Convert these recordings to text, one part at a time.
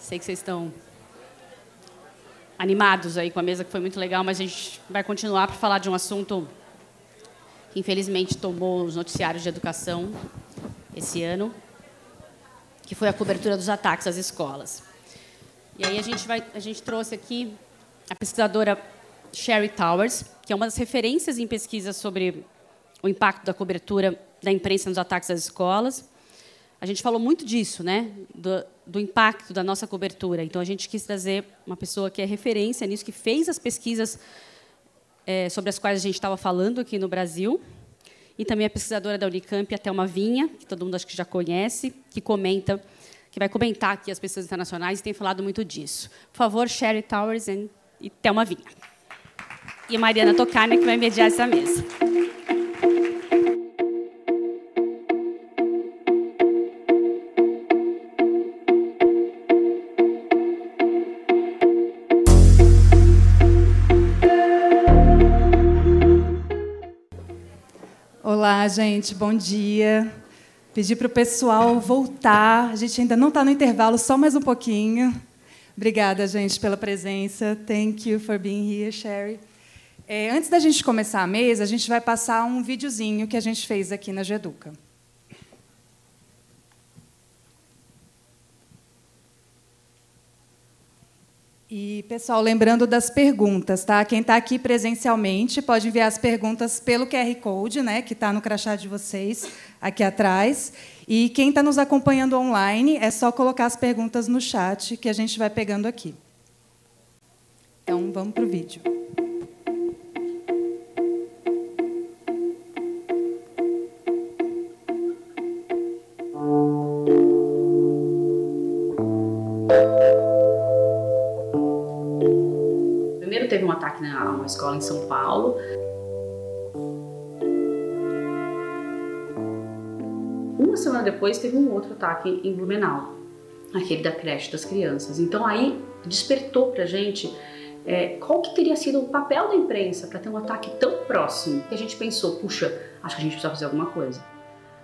Sei que vocês estão animados aí com a mesa, que foi muito legal, mas a gente vai continuar para falar de um assunto que, infelizmente, tomou os noticiários de educação esse ano, que foi a cobertura dos ataques às escolas. E aí a gente trouxe aqui a pesquisadora Sherry Towers, que é uma das referências em pesquisa sobre o impacto da cobertura da imprensa nos ataques às escolas. A gente falou muito disso, né? Do impacto da nossa cobertura. Então, a gente quis trazer uma pessoa que é referência nisso, que fez as pesquisas sobre as quais a gente estava falando aqui no Brasil, e também a pesquisadora da Unicamp, a Thelma Vinha, que todo mundo acho que já conhece, que vai comentar aqui as pesquisas internacionais e tem falado muito disso. Por favor, Sherry Towers e Thelma Vinha. E a Mariana Tokarna, que vai mediar essa mesa. Olá, gente, bom dia. Pedi para o pessoal voltar. A gente ainda não está no intervalo, só mais um pouquinho. Obrigada, gente, pela presença. Thank you for being here, Sherry. Antes da gente começar a mesa, a gente vai passar um videozinho que a gente fez aqui na Geduca. E, pessoal, lembrando das perguntas, tá? Quem está aqui presencialmente pode enviar as perguntas pelo QR Code, né, que está no crachá de vocês, aqui atrás. E quem está nos acompanhando online, é só colocar as perguntas no chat, que a gente vai pegando aqui. Então, vamos para o vídeo. Teve um ataque numa escola em São Paulo. Uma semana depois, teve um outro ataque em Blumenau, aquele da creche das crianças. Então, aí despertou para a gente qual que teria sido o papel da imprensa para ter um ataque tão próximo, que a gente pensou, puxa, acho que a gente precisa fazer alguma coisa.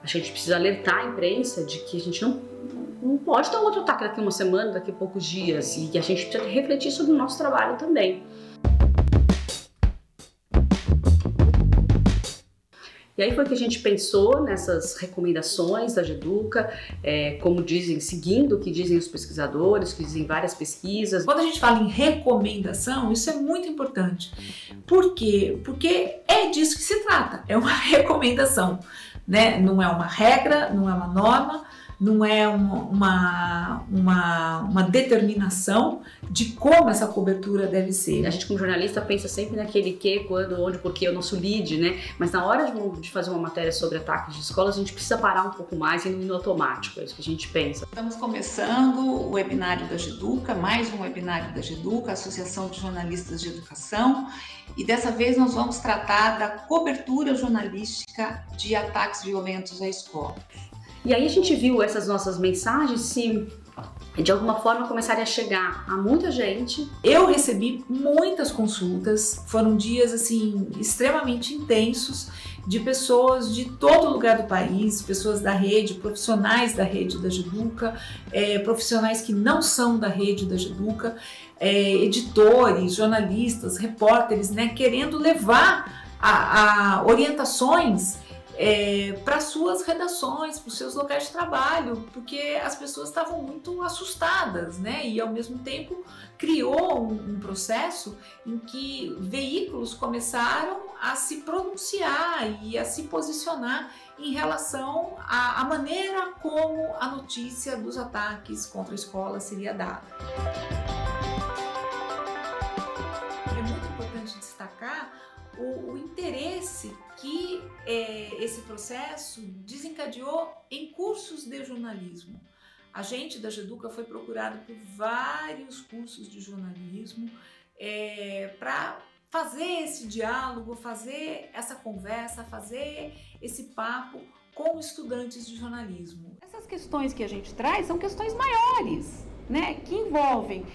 Acho que a gente precisa alertar a imprensa de que a gente não pode ter um outro ataque daqui uma semana, daqui a poucos dias, e que a gente precisa refletir sobre o nosso trabalho também. E aí foi que a gente pensou nessas recomendações da Geduca, como dizem, seguindo o que dizem os pesquisadores, que dizem várias pesquisas. Quando a gente fala em recomendação, isso é muito importante. Por quê? Porque é disso que se trata, é uma recomendação, né? Não é uma regra, não é uma norma, não é uma determinação de como essa cobertura deve ser. A gente, como jornalista, pensa sempre naquele que, quando, onde, porquê, o nosso lead, né? Mas na hora de fazer uma matéria sobre ataques de escolas, a gente precisa parar um pouco mais e não ir no automático, é isso que a gente pensa. Estamos começando o webinário da Geduca, mais um webinário da Geduca, Associação de Jornalistas de Educação, e dessa vez nós vamos tratar da cobertura jornalística de ataques violentos à escola. E aí a gente viu essas nossas mensagens se de alguma forma começarem a chegar a muita gente. Eu recebi muitas consultas, foram dias assim extremamente intensos de pessoas de todo lugar do país, pessoas da rede, profissionais da rede da Geduca, profissionais que não são da rede da Geduca, editores, jornalistas, repórteres, né, querendo levar a orientações para suas redações, para os seus locais de trabalho, porque as pessoas estavam muito assustadas, né? E ao mesmo tempo criou um processo em que veículos começaram a se pronunciar e a se posicionar em relação à maneira como a notícia dos ataques contra a escola seria dada. É muito importante destacar o interesse que esse processo desencadeou em cursos de jornalismo. A gente da Geduca foi procurado por vários cursos de jornalismo para fazer esse diálogo, fazer essa conversa, fazer esse papo com estudantes de jornalismo. Essas questões que a gente traz são questões maiores, né, que envolvem,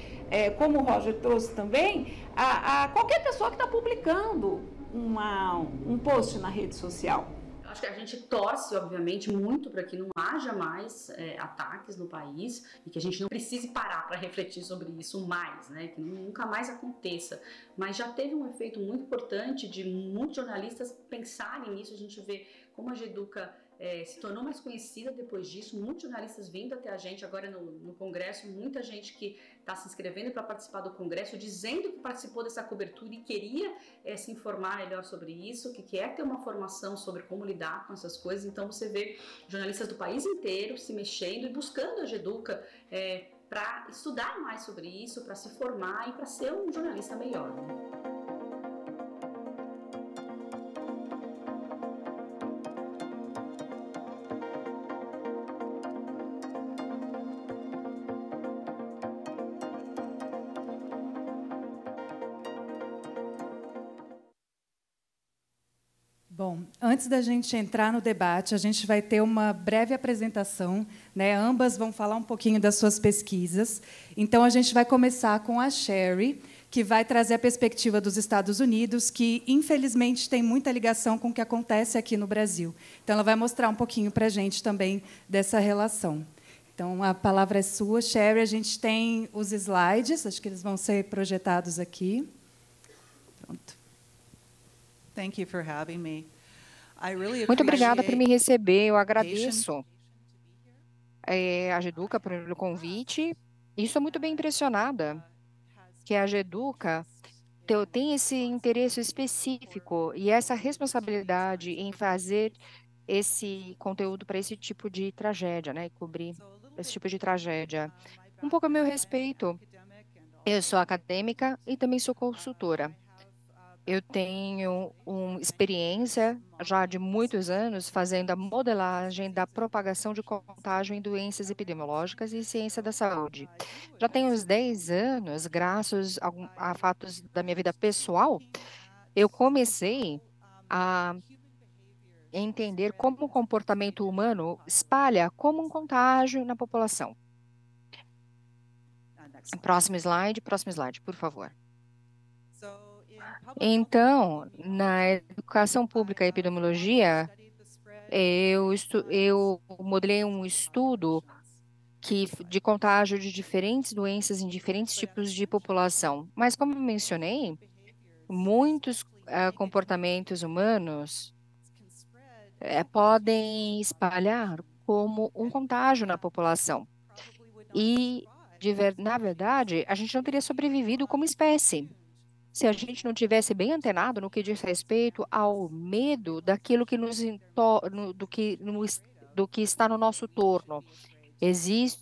como o Roger trouxe também, a qualquer pessoa que está publicando um post na rede social. Acho que a gente torce, obviamente, muito para que não haja mais ataques no país e que a gente não precise parar para refletir sobre isso mais, né? Que nunca mais aconteça. Mas já teve um efeito muito importante de muitos jornalistas pensarem nisso. A gente vê como a Geduca se tornou mais conhecida depois disso, muitos jornalistas vindo até a gente agora no Congresso, muita gente que está se inscrevendo para participar do Congresso, dizendo que participou dessa cobertura e queria se informar melhor sobre isso, que quer ter uma formação sobre como lidar com essas coisas. Então você vê jornalistas do país inteiro se mexendo e buscando a Geduca para estudar mais sobre isso, para se formar e para ser um jornalista melhor, né? Bom, antes da gente entrar no debate, a gente vai ter uma breve apresentação, né? Ambas vão falar um pouquinho das suas pesquisas. Então, a gente vai começar com a Sherry, que vai trazer a perspectiva dos Estados Unidos, que, infelizmente, tem muita ligação com o que acontece aqui no Brasil. Então, ela vai mostrar um pouquinho para a gente também dessa relação. Então, a palavra é sua, Sherry. A gente tem os slides, acho que eles vão ser projetados aqui. Pronto. Thank you for having me. Muito obrigada por me receber, eu agradeço a Geduca pelo convite e estou muito bem impressionada que a Geduca tem esse interesse específico e essa responsabilidade em fazer esse conteúdo para esse tipo de tragédia, né, cobrir esse tipo de tragédia. Um pouco a meu respeito, eu sou acadêmica e também sou consultora. Eu tenho uma experiência já de muitos anos fazendo a modelagem da propagação de contágio em doenças epidemiológicas e ciência da saúde. Já tenho uns 10 anos, graças a fatos da minha vida pessoal, eu comecei a entender como o comportamento humano espalha como um contágio na população. Próximo slide, por favor. Então, na educação pública e epidemiologia, eu modelei um estudo de contágio de diferentes doenças em diferentes tipos de população. Mas, como eu mencionei, muitos comportamentos humanos podem espalhar como um contágio na população. E, na verdade, a gente não teria sobrevivido como espécie se a gente não tivesse bem antenado no que diz respeito ao medo daquilo que do que está no nosso torno.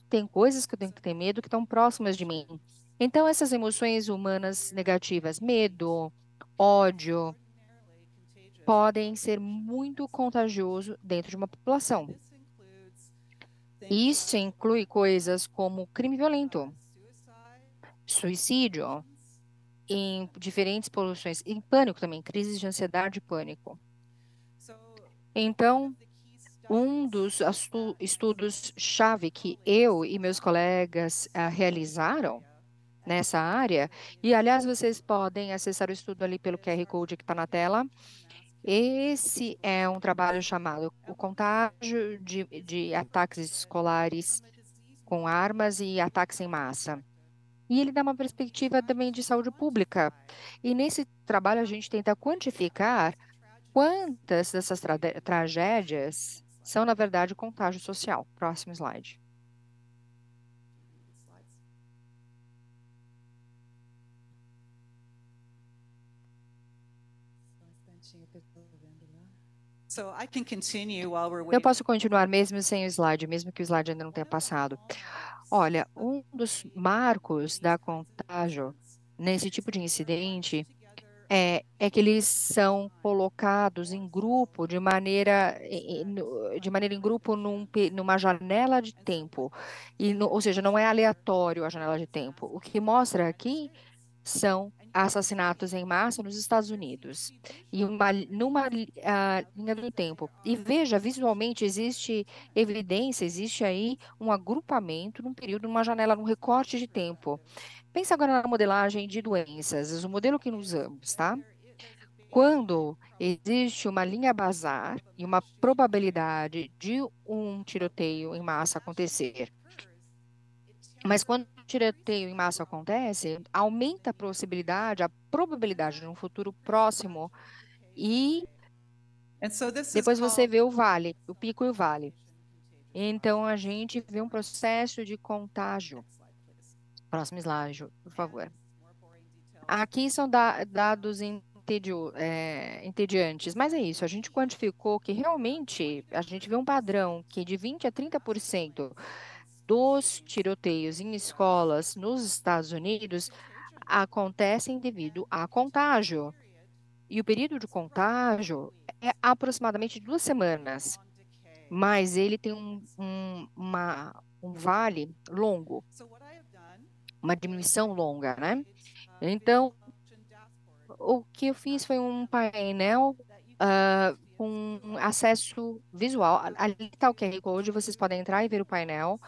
Tem coisas que eu tenho que ter medo que estão próximas de mim. Então, essas emoções humanas negativas, medo, ódio, podem ser muito contagioso dentro de uma população. Isso inclui coisas como crime violento, suicídio, em diferentes poluições, em pânico também, crises de ansiedade e pânico. Então, um dos estudos-chave que eu e meus colegas realizaram nessa área, e aliás, vocês podem acessar o estudo ali pelo QR Code que está na tela. Esse é um trabalho chamado O Contágio de Ataques Escolares com Armas e Ataques em Massa. E ele dá uma perspectiva também de saúde pública. E nesse trabalho a gente tenta quantificar quantas dessas tragédias são, na verdade, contágio social. Próximo slide. Eu posso continuar mesmo sem o slide, mesmo que o slide ainda não tenha passado. Olha, um dos marcos da contágio nesse tipo de incidente é que eles são colocados em grupo de maneira em grupo numa janela de tempo, ou seja, não é aleatório a janela de tempo. O que mostra aqui são assassinatos em massa nos Estados Unidos, e numa linha do tempo. E veja, visualmente existe evidência, existe aí um agrupamento num período, numa janela, num recorte de tempo. Pensa agora na modelagem de doenças, o modelo que nós usamos, tá? quando existe uma linha basar e uma probabilidade de um tiroteio em massa acontecer. Mas quando o tiroteio em massa acontece, aumenta a probabilidade de um futuro próximo e depois você vê o vale, o pico e o vale. Então, a gente vê um processo de contágio. Próximo slide, por favor. Aqui são dados entediantes, mas é isso. A gente quantificou que realmente a gente vê um padrão que de 20 a 30% dos tiroteios em escolas nos Estados Unidos acontecem devido a contágio. E o período de contágio é aproximadamente 2 semanas, mas ele tem um vale longo, uma diminuição longa, né? Então, o que eu fiz foi um painel com acesso visual. Ali está o QR Code, vocês podem entrar e ver o painel.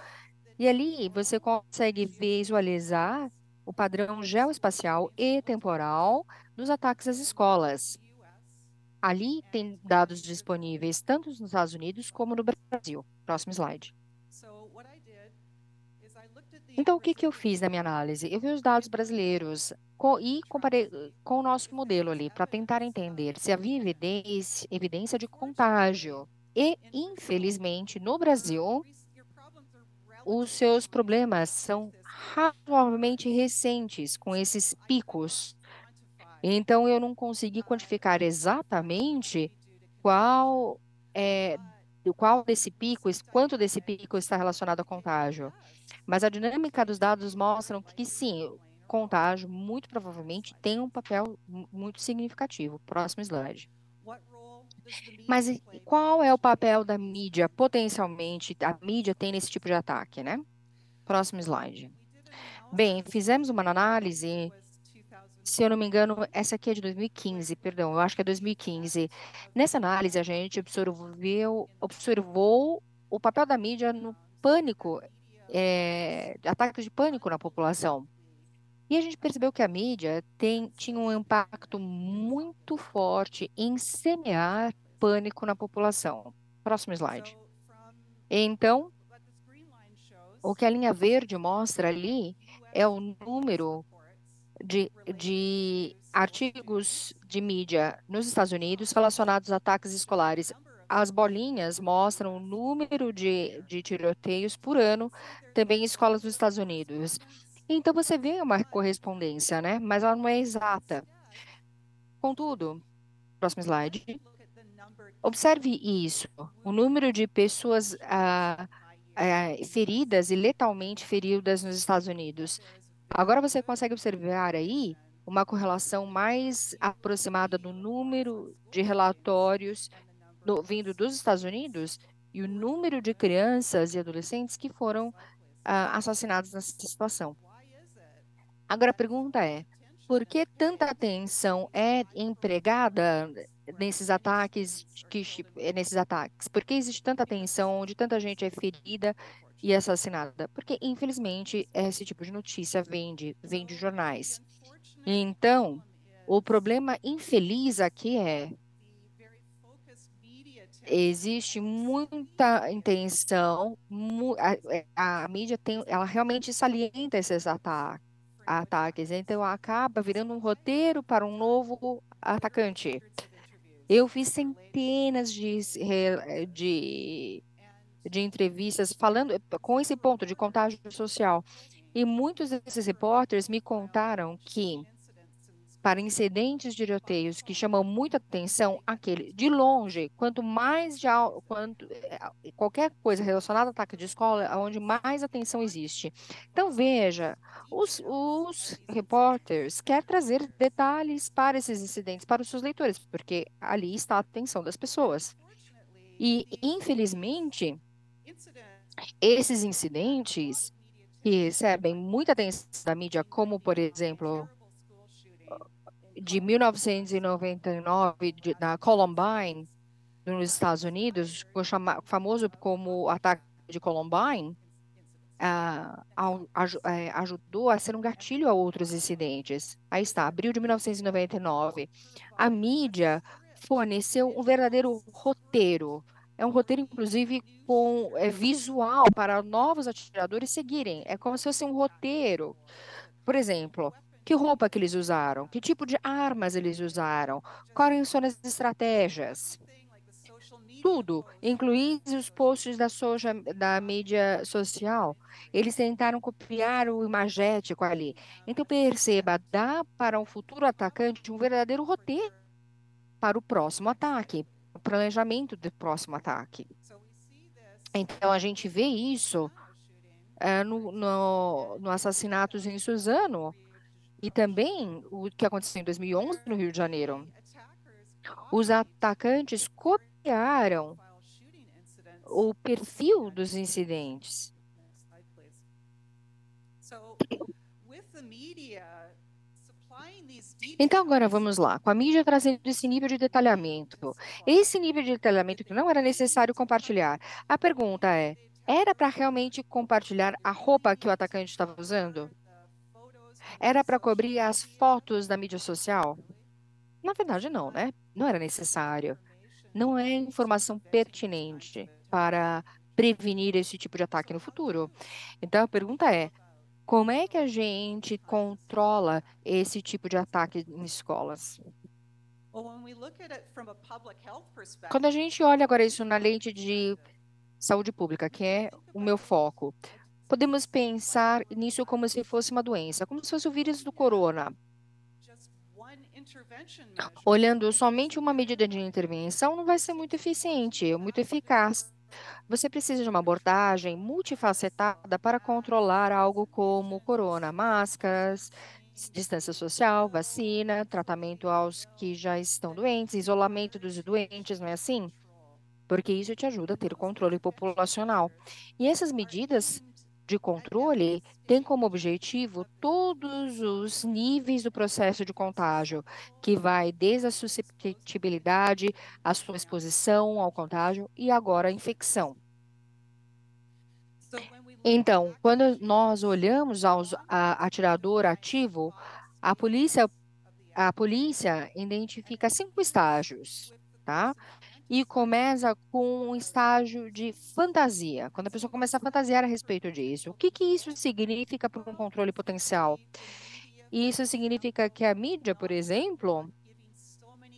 E ali você consegue visualizar o padrão geoespacial e temporal dos ataques às escolas. Ali tem dados disponíveis tanto nos Estados Unidos como no Brasil. Próximo slide. Então, o que eu fiz na minha análise? Eu vi os dados brasileiros e comparei com o nosso modelo ali, para tentar entender se havia evidência de contágio. E, infelizmente, no Brasil, os seus problemas são razoavelmente recentes, com esses picos. Então, eu não consegui quantificar exatamente qual é, quanto desse pico está relacionado a contágio. Mas a dinâmica dos dados mostram que sim, o contágio muito provavelmente tem um papel muito significativo. Próximo slide. Mas qual é o papel da mídia, potencialmente, a mídia tem nesse tipo de ataque, né? Próximo slide. Bem, fizemos uma análise, se eu não me engano, essa aqui é de 2015, perdão, eu acho que é 2015. Nessa análise, a gente observou o papel da mídia no pânico, ataques de pânico na população. E a gente percebeu que a mídia tinha um impacto muito forte em semear pânico na população. Próximo slide. Então, o que a linha verde mostra ali é o número de artigos de mídia nos Estados Unidos relacionados a ataques escolares. As bolinhas mostram o número de tiroteios por ano, também em escolas dos Estados Unidos. Então, você vê uma correspondência, né? Mas ela não é exata. Contudo, próximo slide. Observe isso, o número de pessoas feridas e letalmente feridas nos Estados Unidos. Agora você consegue observar aí uma correlação mais aproximada do número de relatórios vindo dos Estados Unidos e o número de crianças e adolescentes que foram assassinados nessa situação. Agora a pergunta é, por que tanta atenção é empregada nesses ataques? Por que existe tanta atenção, onde tanta gente é ferida e assassinada? Porque, infelizmente, esse tipo de notícia vem de jornais. Então, o problema infeliz aqui existe muita intenção, a mídia ela realmente salienta esses ataques, então acaba virando um roteiro para um novo atacante. Eu fiz centenas de entrevistas falando com esse ponto de contágio social, e muitos desses repórteres me contaram que para incidentes de tiroteios que chamam muita atenção, de longe, qualquer coisa relacionada a ataque de escola, é onde mais atenção existe. Então, veja, os repórteres querem trazer detalhes para esses incidentes, para os seus leitores, porque ali está a atenção das pessoas. E, infelizmente, esses incidentes que recebem muita atenção da mídia, como, por exemplo, de 1999, da Columbine, nos Estados Unidos, famoso como o ataque de Columbine, ajudou a ser um gatilho a outros incidentes. Aí está, abril de 1999. A mídia forneceu um verdadeiro roteiro. É um roteiro, inclusive, com visual para novos atiradores seguirem. É como se fosse um roteiro. Por exemplo, que roupa que eles usaram, que tipo de armas eles usaram, quais são as estratégias. Tudo, incluindo os posts da mídia social. Eles tentaram copiar o imagético ali. Então, perceba, dá para um futuro atacante um verdadeiro roteiro para o próximo ataque, o planejamento do próximo ataque. Então, a gente vê isso no assassinato em Suzano e também o que aconteceu em 2011 no Rio de Janeiro. Os atacantes copiaram o perfil dos incidentes. Então, agora vamos lá, com a mídia trazendo esse nível de detalhamento. Esse nível de detalhamento que não era necessário compartilhar. A pergunta é, era para realmente compartilhar a roupa que o atacante estava usando? Era para cobrir as fotos da mídia social? Na verdade, não, né? Não era necessário. Não é informação pertinente para prevenir esse tipo de ataque no futuro. Então, a pergunta é, como é que a gente controla esse tipo de ataque em escolas? Quando a gente olha agora isso na lente de saúde pública, que é o meu foco, podemos pensar nisso como se fosse uma doença, como se fosse o vírus do corona. Olhando somente uma medida de intervenção não vai ser muito eficiente, muito eficaz. Você precisa de uma abordagem multifacetada para controlar algo como corona, máscaras, distância social, vacina, tratamento aos que já estão doentes, isolamento dos doentes, não é assim? Porque isso te ajuda a ter o controle populacional. E essas medidas de controle têm como objetivo todos os níveis do processo de contágio, que vai desde a susceptibilidade, a sua exposição ao contágio e agora a infecção. Então, quando nós olhamos ao atirador ativo, a polícia identifica 5 estágios, tá? E começa com um estágio de fantasia, quando a pessoa começa a fantasiar a respeito disso. O que que isso significa para um controle potencial? Isso significa que a mídia, por exemplo,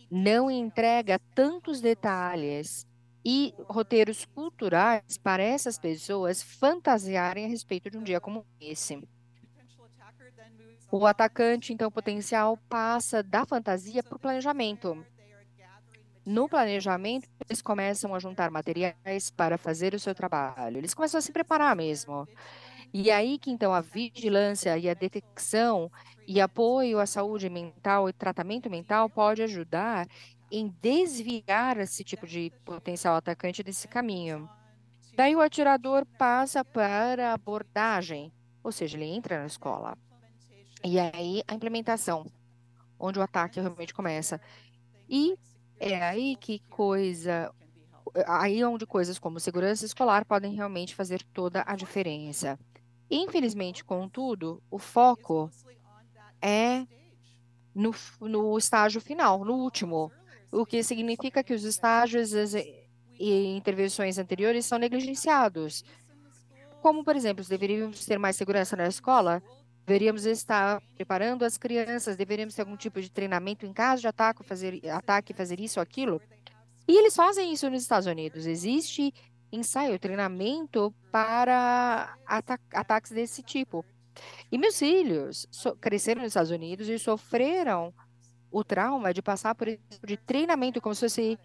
não entrega tantos detalhes e roteiros culturais para essas pessoas fantasiarem a respeito de um dia como esse. O atacante, então, potencial passa da fantasia para o planejamento. No planejamento, eles começam a juntar materiais para fazer o seu trabalho. Eles começam a se preparar mesmo. E aí que, então, a vigilância e a detecção e apoio à saúde mental e tratamento mental pode ajudar em desviar esse tipo de potencial atacante desse caminho. Daí o atirador passa para a abordagem, ou seja, ele entra na escola. E aí a implementação, onde o ataque realmente começa. E é aí onde coisas como segurança escolar podem realmente fazer toda a diferença. Infelizmente, contudo, o foco é no estágio final, no último, o que significa que os estágios e intervenções anteriores são negligenciados. Como, por exemplo, deveríamos ter mais segurança na escola? Deveríamos estar preparando as crianças, deveríamos ter algum tipo de treinamento em caso de ataque, fazer isso ou aquilo. E eles fazem isso nos Estados Unidos. Existe ensaio, treinamento para ataques desse tipo. E meus filhos cresceram nos Estados Unidos e sofreram o trauma de passar por esse tipo de treinamento, como se fosse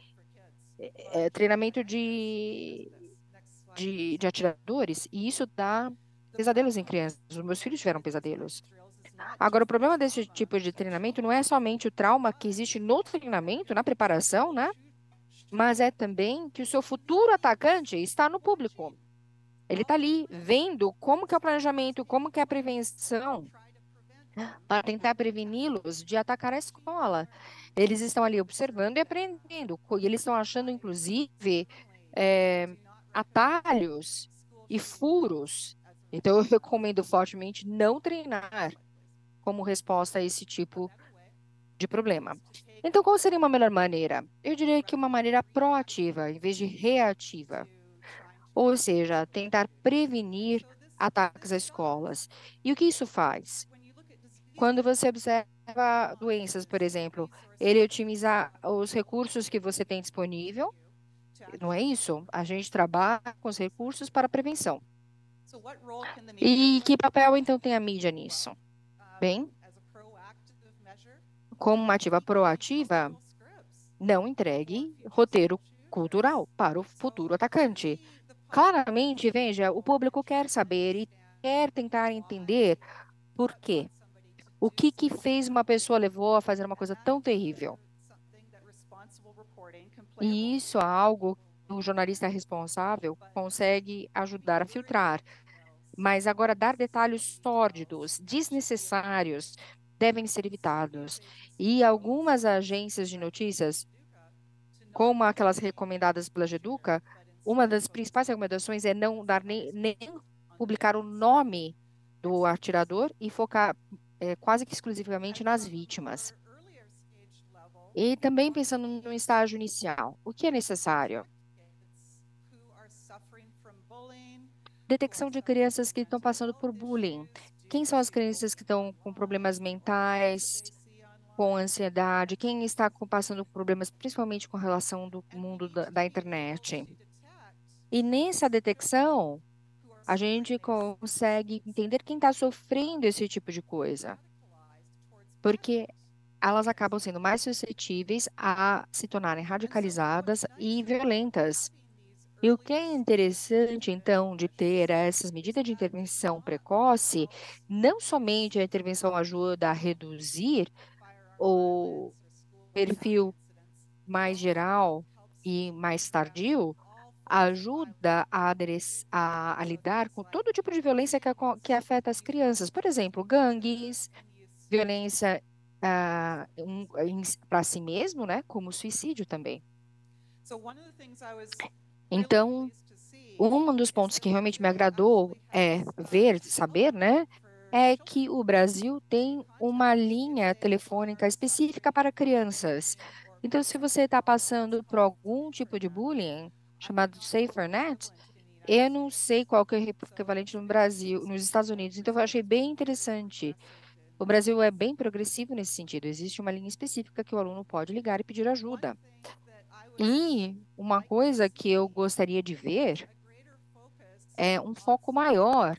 treinamento de atiradores, e isso dá pesadelos em crianças. Os meus filhos tiveram pesadelos. Agora, o problema desse tipo de treinamento não é somente o trauma que existe no treinamento, na preparação, né? Mas é também que o seu futuro atacante está no público. Ele está ali vendo como que é o planejamento, como que é a prevenção, para tentar preveni-los de atacar a escola. Eles estão ali observando e aprendendo, e eles estão achando, inclusive, atalhos e furos Então, eu recomendo fortemente não treinar como resposta a esse tipo de problema. Então, qual seria uma melhor maneira? Eu diria que uma maneira proativa, em vez de reativa. Ou seja, tentar prevenir ataques às escolas. E o que isso faz? Quando você observa doenças, por exemplo, ele otimizar os recursos que você tem disponível, não é isso? A gente trabalha com os recursos para a prevenção. E que papel, então, tem a mídia nisso? Bem, como uma ativa proativa, não entregue roteiro cultural para o futuro atacante. Claramente, veja, o público quer saber e quer tentar entender por quê. O que fez uma pessoa levou a fazer uma coisa tão terrível? E isso é algo que o jornalista responsável consegue ajudar a filtrar. Mas agora, dar detalhes sórdidos, desnecessários, devem ser evitados. E algumas agências de notícias, como aquelas recomendadas pela Geduca, uma das principais recomendações é não dar nem publicar o nome do atirador e focar quase que exclusivamente nas vítimas. E também pensando no estágio inicial, o que é necessário? Detecção de crianças que estão passando por bullying. Quem são as crianças que estão com problemas mentais, com ansiedade? Quem está passando por problemas, principalmente com relação do mundo da internet? E nessa detecção, a gente consegue entender quem está sofrendo esse tipo de coisa. Porque elas acabam sendo mais suscetíveis a se tornarem radicalizadas e violentas. E o que é interessante, então, de ter essas medidas de intervenção precoce, não somente a intervenção ajuda a reduzir o perfil mais geral e mais tardio, ajuda a lidar com todo tipo de violência que afeta as crianças. Por exemplo, gangues, violência para si mesmo, né, como suicídio também. Então, um dos pontos que realmente me agradou saber, né, é que o Brasil tem uma linha telefônica específica para crianças. Então, se você está passando por algum tipo de bullying, chamado SaferNet, eu não sei qual que é o equivalente no Brasil, nos Estados Unidos, então eu achei bem interessante. O Brasil é bem progressivo nesse sentido. Existe uma linha específica que o aluno pode ligar e pedir ajuda. E uma coisa que eu gostaria de ver é um foco maior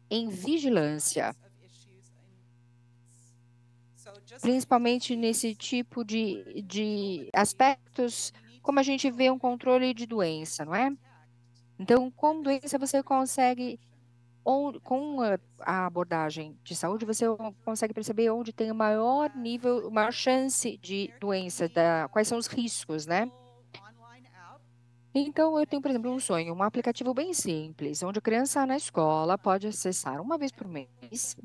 em vigilância, principalmente nesse tipo de aspectos, como a gente vê um controle de doença, não é? Então, com doença, você consegue, com a abordagem de saúde, você consegue perceber onde tem o maior nível, maior chance de doença, quais são os riscos, né? Então, eu tenho, por exemplo, um sonho, um aplicativo bem simples, onde a criança na escola pode acessar uma vez por mês.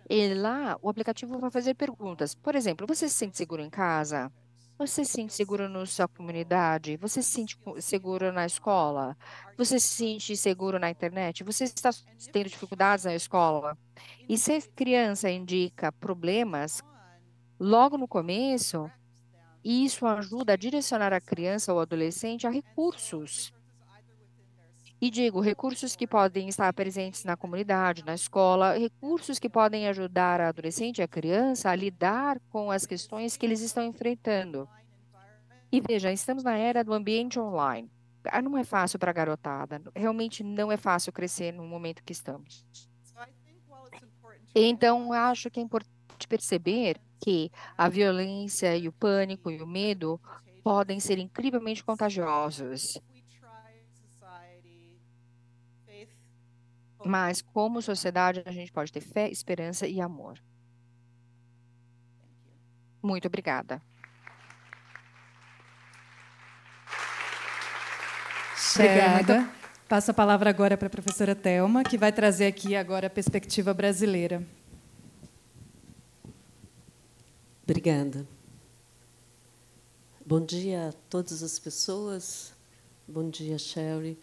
E lá, o aplicativo vai fazer perguntas. Por exemplo, você se sente seguro em casa? Você se sente seguro na sua comunidade? Você se sente seguro na escola? Você se sente seguro na internet? Você está tendo dificuldades na escola? E se a criança indica problemas logo no começo, isso ajuda a direcionar a criança ou adolescente a recursos. E digo, recursos que podem estar presentes na comunidade, na escola, recursos que podem ajudar a adolescente e a criança a lidar com as questões que eles estão enfrentando. E veja, estamos na era do ambiente online. Não é fácil para a garotada, realmente não é fácil crescer no momento que estamos. Então, acho que é importante perceber que a violência e o pânico e o medo podem ser incrivelmente contagiosos. Mas, como sociedade, a gente pode ter fé, esperança e amor. Muito obrigada. Obrigada. Passo a palavra agora para a professora Thelma, que vai trazer aqui agora a perspectiva brasileira. Obrigada. Bom dia a todas as pessoas. Bom dia, Sherry.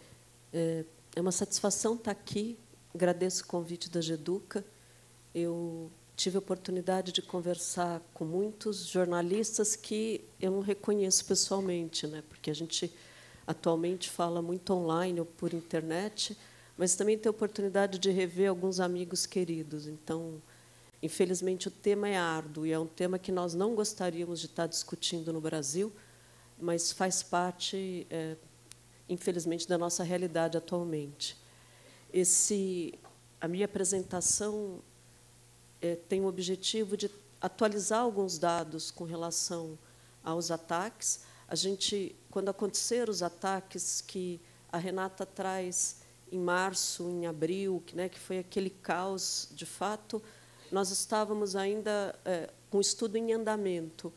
É uma satisfação estar aqui agradeço o convite da GEDUCA. Eu tive a oportunidade de conversar com muitos jornalistas que eu não reconheço pessoalmente, né? Porque a gente atualmente fala muito online ou por internet, mas também tem a oportunidade de rever alguns amigos queridos. Então, infelizmente, o tema é árduo e é um tema que nós não gostaríamos de estar discutindo no Brasil, mas faz parte, infelizmente, da nossa realidade atualmente. A minha apresentação tem o objetivo de atualizar alguns dados com relação aos ataques. Quando aconteceram os ataques que a Renata traz em março, em abril, que foi aquele caos, de fato, nós estávamos ainda com o estudo em andamento.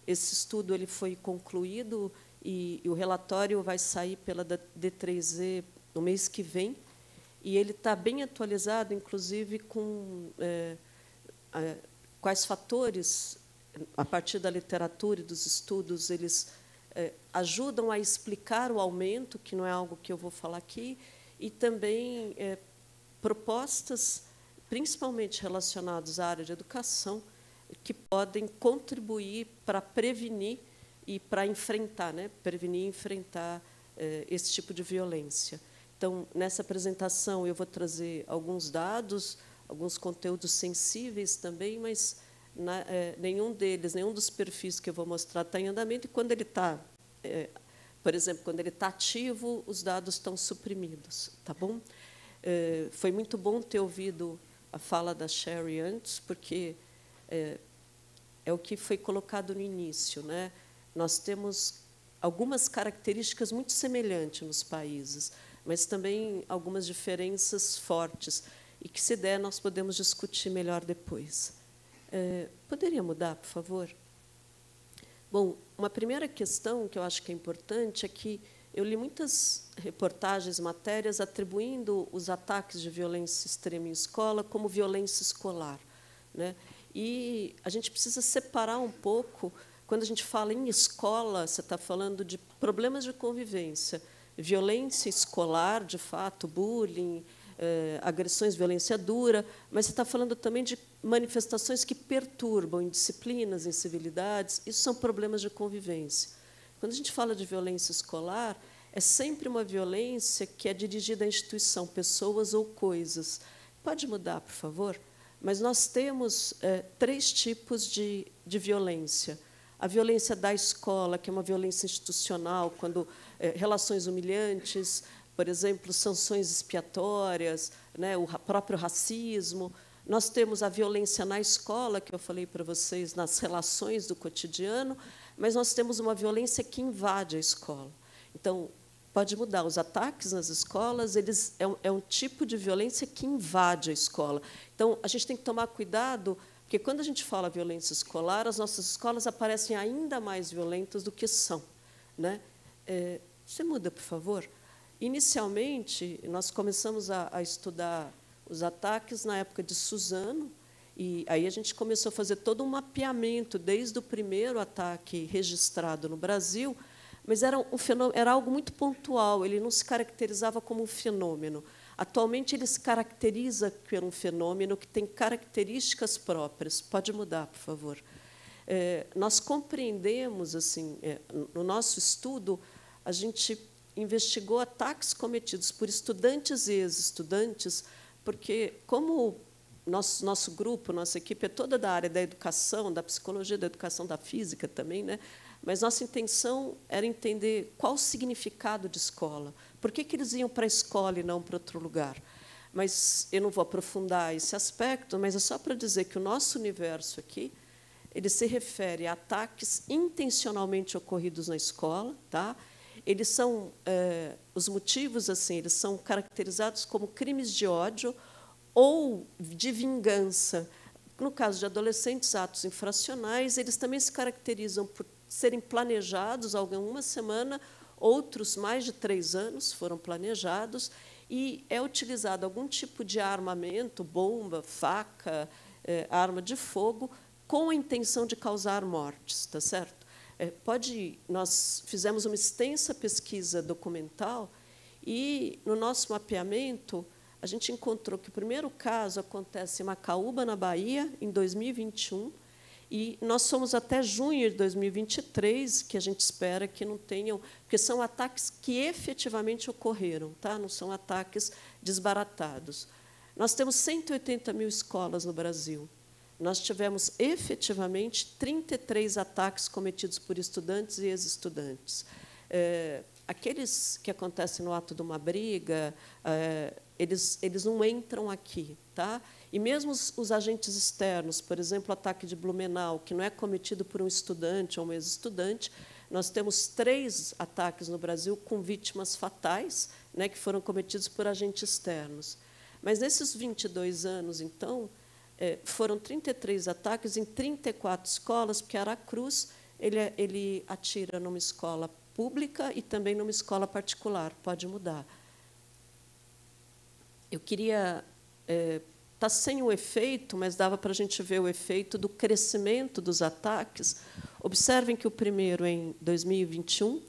Esse estudo ele foi concluído e o relatório vai sair pela D3E no mês que vem, e ele está bem atualizado, inclusive, com quais fatores, a partir da literatura e dos estudos, eles ajudam a explicar o aumento, que não é algo que eu vou falar aqui, e também propostas, principalmente relacionadas à área de educação, que podem contribuir para prevenir e para enfrentar, prevenir e enfrentar esse tipo de violência. Então, nessa apresentação, eu vou trazer alguns dados, alguns conteúdos sensíveis também, mas nenhum dos perfis que eu vou mostrar está em andamento, e quando ele está, por exemplo, quando ele está ativo, os dados estão suprimidos. Tá bom? Foi muito bom ter ouvido a fala da Sherry antes, porque é o que foi colocado no início, né? Nós temos algumas características muito semelhantes nos países, mas também algumas diferenças fortes, e que, se der, nós podemos discutir melhor depois. Poderia mudar, por favor? Bom, uma primeira questão que eu acho que é importante é que eu li muitas reportagens, matérias, atribuindo os ataques de violência extrema em escola como violência escolar, né? E a gente precisa separar um pouco. Quando a gente fala em escola, você está falando de problemas de convivência, violência escolar, de fato, bullying, agressões, violência dura, mas você está falando também de manifestações que perturbam indisciplinas, incivilidades. Isso são problemas de convivência. Quando a gente fala de violência escolar, é sempre uma violência que é dirigida à instituição, pessoas ou coisas. Pode mudar, por favor? Mas nós temos 3 tipos de violência. A violência da escola, que é uma violência institucional, quando relações humilhantes, por exemplo, sanções expiatórias, né, o próprio racismo. Nós temos a violência na escola, que eu falei para vocês, nas relações do cotidiano, mas nós temos uma violência que invade a escola. Então, pode mudar. Os ataques nas escolas é um tipo de violência que invade a escola. Então, a gente tem que tomar cuidado, porque, quando a gente fala violência escolar, as nossas escolas aparecem ainda mais violentas do que são, né? Você muda, por favor? Inicialmente, nós começamos a estudar os ataques na época de Suzano, e aí a gente começou a fazer todo um mapeamento, desde o primeiro ataque registrado no Brasil, mas era algo muito pontual, ele não se caracterizava como um fenômeno. Atualmente, ele se caracteriza por um fenômeno que tem características próprias. Pode mudar, por favor. Nós compreendemos, assim, no nosso estudo, a gente investigou ataques cometidos por estudantes e ex-estudantes, porque, como nosso grupo, nossa equipe é toda da área da educação, da psicologia, da educação, da física também, né? Mas nossa intenção era entender qual o significado de escola. Por que eles iam para a escola e não para outro lugar? Mas eu não vou aprofundar esse aspecto, mas é só para dizer que o nosso universo aqui ele se refere a ataques intencionalmente ocorridos na escola, tá? Eles são os motivos, assim, eles são caracterizados como crimes de ódio ou de vingança. No caso de adolescentes, atos infracionais, eles também se caracterizam por serem planejados há uma semana, outros mais de 3 anos foram planejados, e é utilizado algum tipo de armamento, bomba, faca, arma de fogo, com a intenção de causar mortes, tá certo? Nós fizemos uma extensa pesquisa documental, e, no nosso mapeamento, a gente encontrou que o primeiro caso acontece em Macaúba, na Bahia, em 2021, e nós somos até junho de 2023, que a gente espera que não tenham, porque são ataques que efetivamente ocorreram, tá? Não são ataques desbaratados. Nós temos 180 mil escolas no Brasil. Nós tivemos, efetivamente, 33 ataques cometidos por estudantes e ex-estudantes. Aqueles que acontecem no ato de uma briga, eles não entram aqui. Tá? E mesmo os agentes externos, por exemplo, o ataque de Blumenau, que não é cometido por um estudante ou um ex-estudante, nós temos 3 ataques no Brasil com vítimas fatais, né, que foram cometidos por agentes externos. Mas, nesses 22 anos, então, foram 33 ataques em 34 escolas, porque Aracruz ele atira numa escola pública e também numa escola particular. Pode mudar. Eu queria... Está sem o efeito, mas dava para a gente ver o efeito do crescimento dos ataques. Observem que o primeiro é em 2021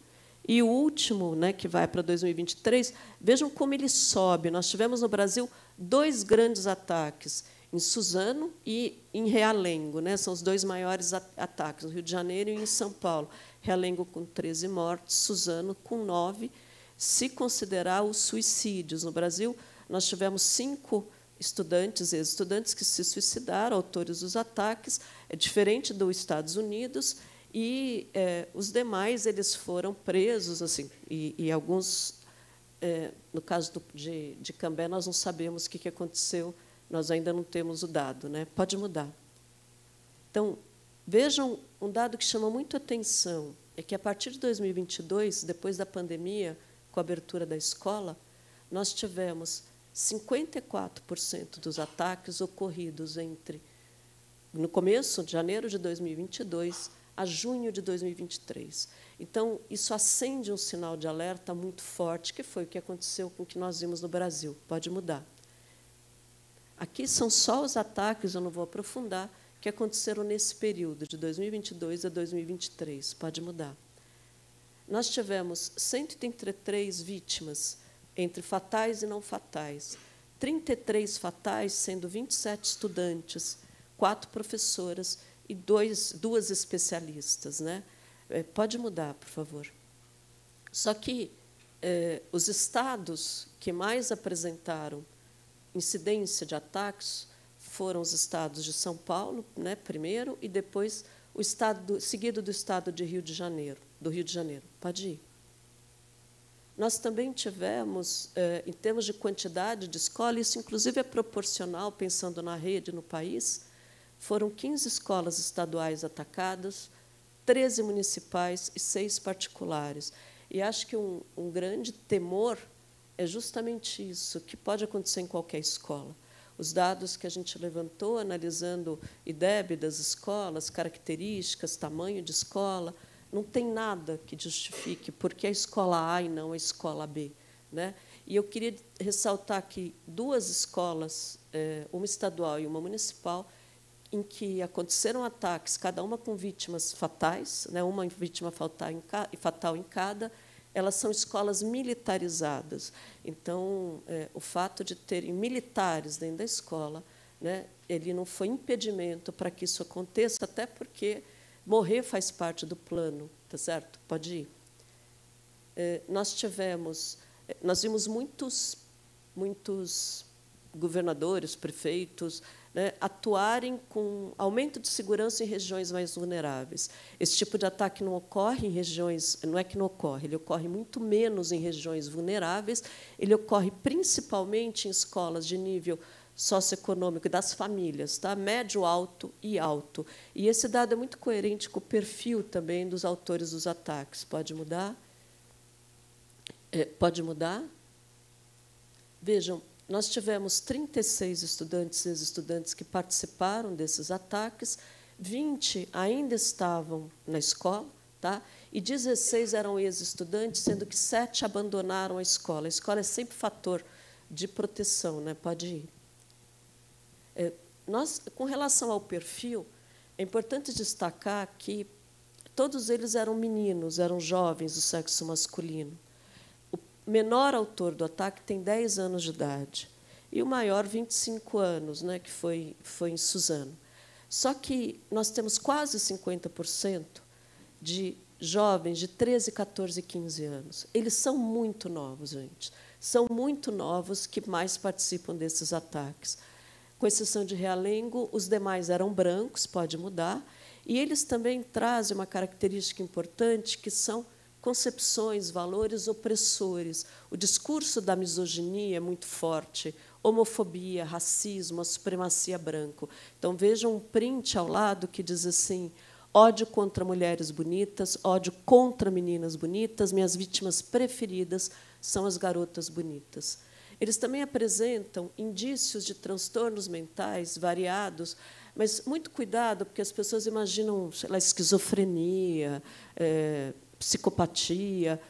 e o último, né, que vai para 2023, vejam como ele sobe. Nós tivemos no Brasil 2 grandes ataques, em Suzano e em Realengo, né? São os 2 maiores ataques, no Rio de Janeiro e em São Paulo. Realengo com 13 mortes, Suzano com 9, se considerar os suicídios. No Brasil, nós tivemos 5 estudantes e ex-estudantes que se suicidaram, autores dos ataques, é diferente dos Estados Unidos, e os demais eles foram presos, assim, e alguns, no caso de Cambé, nós não sabemos o que aconteceu, nós ainda não temos o dado, né? Pode mudar. Então, vejam um dado que chama muito atenção, é que, a partir de 2022, depois da pandemia, com a abertura da escola, nós tivemos 54% dos ataques ocorridos no começo de janeiro de 2022 a junho de 2023. Então, isso acende um sinal de alerta muito forte, que foi o que aconteceu com o que nós vimos no Brasil. Pode mudar. Aqui são só os ataques, eu não vou aprofundar, que aconteceram nesse período, de 2022 a 2023. Pode mudar. Nós tivemos 133 vítimas, entre fatais e não fatais. 33 fatais, sendo 27 estudantes, 4 professoras e 2 especialistas. Né? Pode mudar, por favor. Só que os estados que mais apresentaram incidência de ataques foram os estados de São Paulo, né, primeiro, e depois o estado seguido do estado de Rio de Janeiro, do Rio de Janeiro. Pode ir. Nós também tivemos, em termos de quantidade de escolas, isso inclusive é proporcional, pensando na rede no país, foram 15 escolas estaduais atacadas, 13 municipais e 6 particulares. E acho que um grande temor é justamente isso, que pode acontecer em qualquer escola. Os dados que a gente levantou, analisando IDEB das escolas, características, tamanho de escola, não tem nada que justifique por que a escola A e não a escola B. Né? E eu queria ressaltar que 2 escolas, uma estadual e uma municipal, em que aconteceram ataques, cada uma com vítimas fatais, né, uma vítima fatal em cada, elas são escolas militarizadas. Então, o fato de terem militares dentro da escola, né, ele não foi impedimento para que isso aconteça, até porque morrer faz parte do plano, tá certo? Pode ir. Nós vimos muitos governadores, prefeitos, né, atuarem com aumento de segurança em regiões mais vulneráveis. Esse tipo de ataque não ocorre em regiões, não é que não ocorre, ele ocorre muito menos em regiões vulneráveis, ele ocorre principalmente em escolas de nível socioeconômico das famílias, tá? Médio, alto e alto. E esse dado é muito coerente com o perfil também dos autores dos ataques. Pode mudar? Pode mudar? Vejam, nós tivemos 36 estudantes e ex-estudantes que participaram desses ataques, 20 ainda estavam na escola, tá? E 16 eram ex-estudantes, sendo que 7 abandonaram a escola. A escola é sempre fator de proteção, né? Pode ir. Com relação ao perfil, é importante destacar que todos eles eram meninos, eram jovens do sexo masculino. O menor autor do ataque tem 10 anos de idade. e o maior 25 anos, né, que foi em Suzano. Só que nós temos quase 50% de jovens de 13, 14 e 15 anos. Eles são muito novos, gente. São muito novos que mais participam desses ataques. Com exceção de Realengo, os demais eram brancos, pode mudar, e eles também trazem uma característica importante, que são concepções, valores opressores. O discurso da misoginia é muito forte, homofobia, racismo, a supremacia branca. Então, vejam um print ao lado que diz assim: ódio contra mulheres bonitas, ódio contra meninas bonitas, minhas vítimas preferidas são as garotas bonitas. Eles também apresentam indícios de transtornos mentais variados, mas muito cuidado, porque as pessoas imaginam, sei lá, esquizofrenia, psicopatia.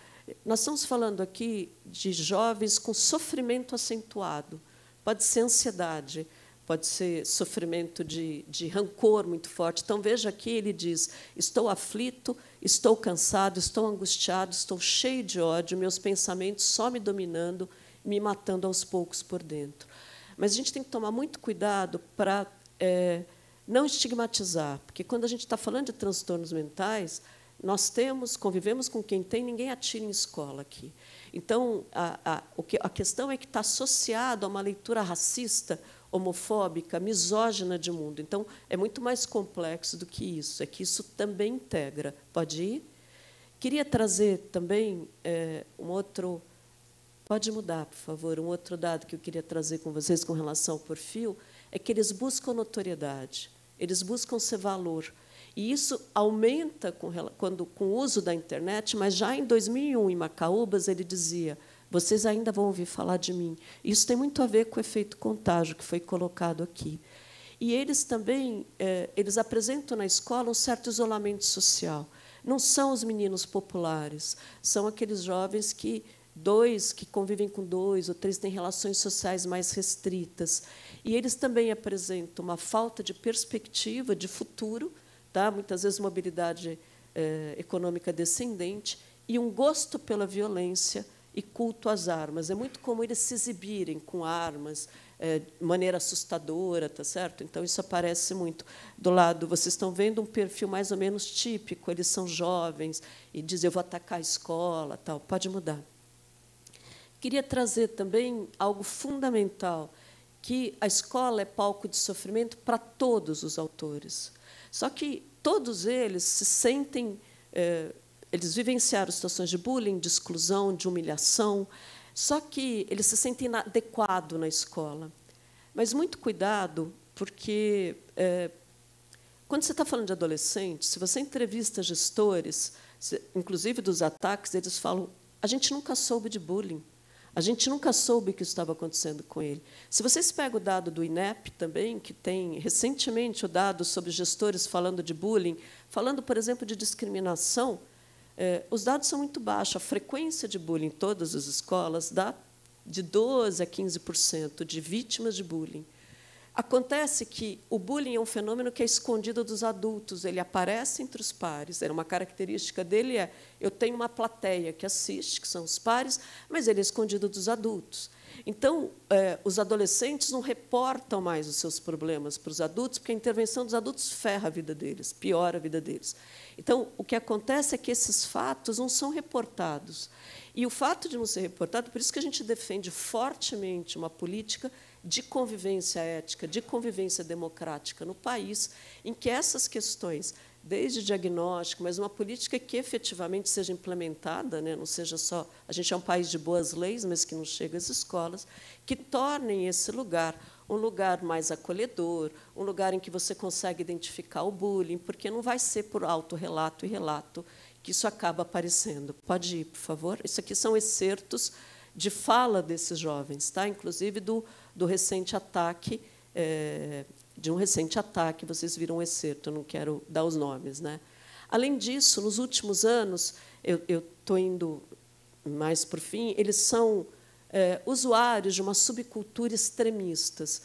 Nós estamos falando aqui de jovens com sofrimento acentuado. Pode ser ansiedade, pode ser sofrimento de rancor muito forte. Então, veja aqui, ele diz: estou aflito, estou cansado, estou angustiado, estou cheio de ódio, meus pensamentos só me dominando, me matando aos poucos por dentro. Mas a gente tem que tomar muito cuidado para não estigmatizar, porque, quando a gente está falando de transtornos mentais, nós convivemos com quem tem, ninguém atira em escola aqui. Então, a questão é que está associado a uma leitura racista, homofóbica, misógina de mundo. Então, é muito mais complexo do que isso, é que isso também integra. Pode ir? Queria trazer também um outro... Pode mudar, por favor. Um outro dado que eu queria trazer com vocês com relação ao perfil é que eles buscam notoriedade, eles buscam ser valor. E isso aumenta com o uso da internet, mas já em 2001, em Macaúbas, ele dizia: vocês ainda vão ouvir falar de mim. Isso tem muito a ver com o efeito contágio, que foi colocado aqui. E eles também eles apresentam na escola um certo isolamento social. Não são os meninos populares, são aqueles jovens que convivem com 2 ou 3, têm relações sociais mais restritas. E eles também apresentam uma falta de perspectiva de futuro, tá? Muitas vezes mobilidade econômica descendente, e um gosto pela violência e culto às armas. É muito comum eles se exibirem com armas de maneira assustadora, tá certo? Então, isso aparece muito. Do lado, vocês estão vendo um perfil mais ou menos típico, eles são jovens, e dizem: eu vou atacar a escola, tal. Pode mudar. Queria trazer também algo fundamental, que a escola é palco de sofrimento para todos os autores. Só que todos eles se sentem... eles vivenciaram situações de bullying, de exclusão, de humilhação, só que eles se sentem inadequados na escola. Mas muito cuidado, porque, quando você está falando de adolescentes, se você entrevista gestores, inclusive dos ataques, eles falam: a gente nunca soube de bullying. A gente nunca soube o que estava acontecendo com ele. Se vocês pegam o dado do INEP também, que tem recentemente o dado sobre gestores falando de bullying, falando, por exemplo, de discriminação, os dados são muito baixos. A frequência de bullying em todas as escolas dá de 12% a 15% de vítimas de bullying. Acontece que o bullying é um fenômeno que é escondido dos adultos, ele aparece entre os pares. Uma característica dele eu tenho uma plateia que assiste, que são os pares, mas ele é escondido dos adultos. Então, os adolescentes não reportam mais os seus problemas para os adultos, porque a intervenção dos adultos ferra a vida deles, piora a vida deles. Então, o que acontece é que esses fatos não são reportados. E o fato de não ser reportado, por isso que a gente defende fortemente uma política de convivência ética, de convivência democrática no país, em que essas questões, desde diagnóstico, mas uma política que efetivamente seja implementada, né, não seja só... A gente é um país de boas leis, mas que não chega às escolas, que tornem esse lugar um lugar mais acolhedor, um lugar em que você consegue identificar o bullying, porque não vai ser por autorrelato e relato que isso acaba aparecendo. Pode ir, por favor? Isso aqui são excertos de fala desses jovens, tá? Inclusive do recente ataque, de um recente ataque, vocês viram um excerto, eu não quero dar os nomes, né? Além disso, nos últimos anos, eu estou indo mais para o fim, eles são usuários de uma subcultura extremistas.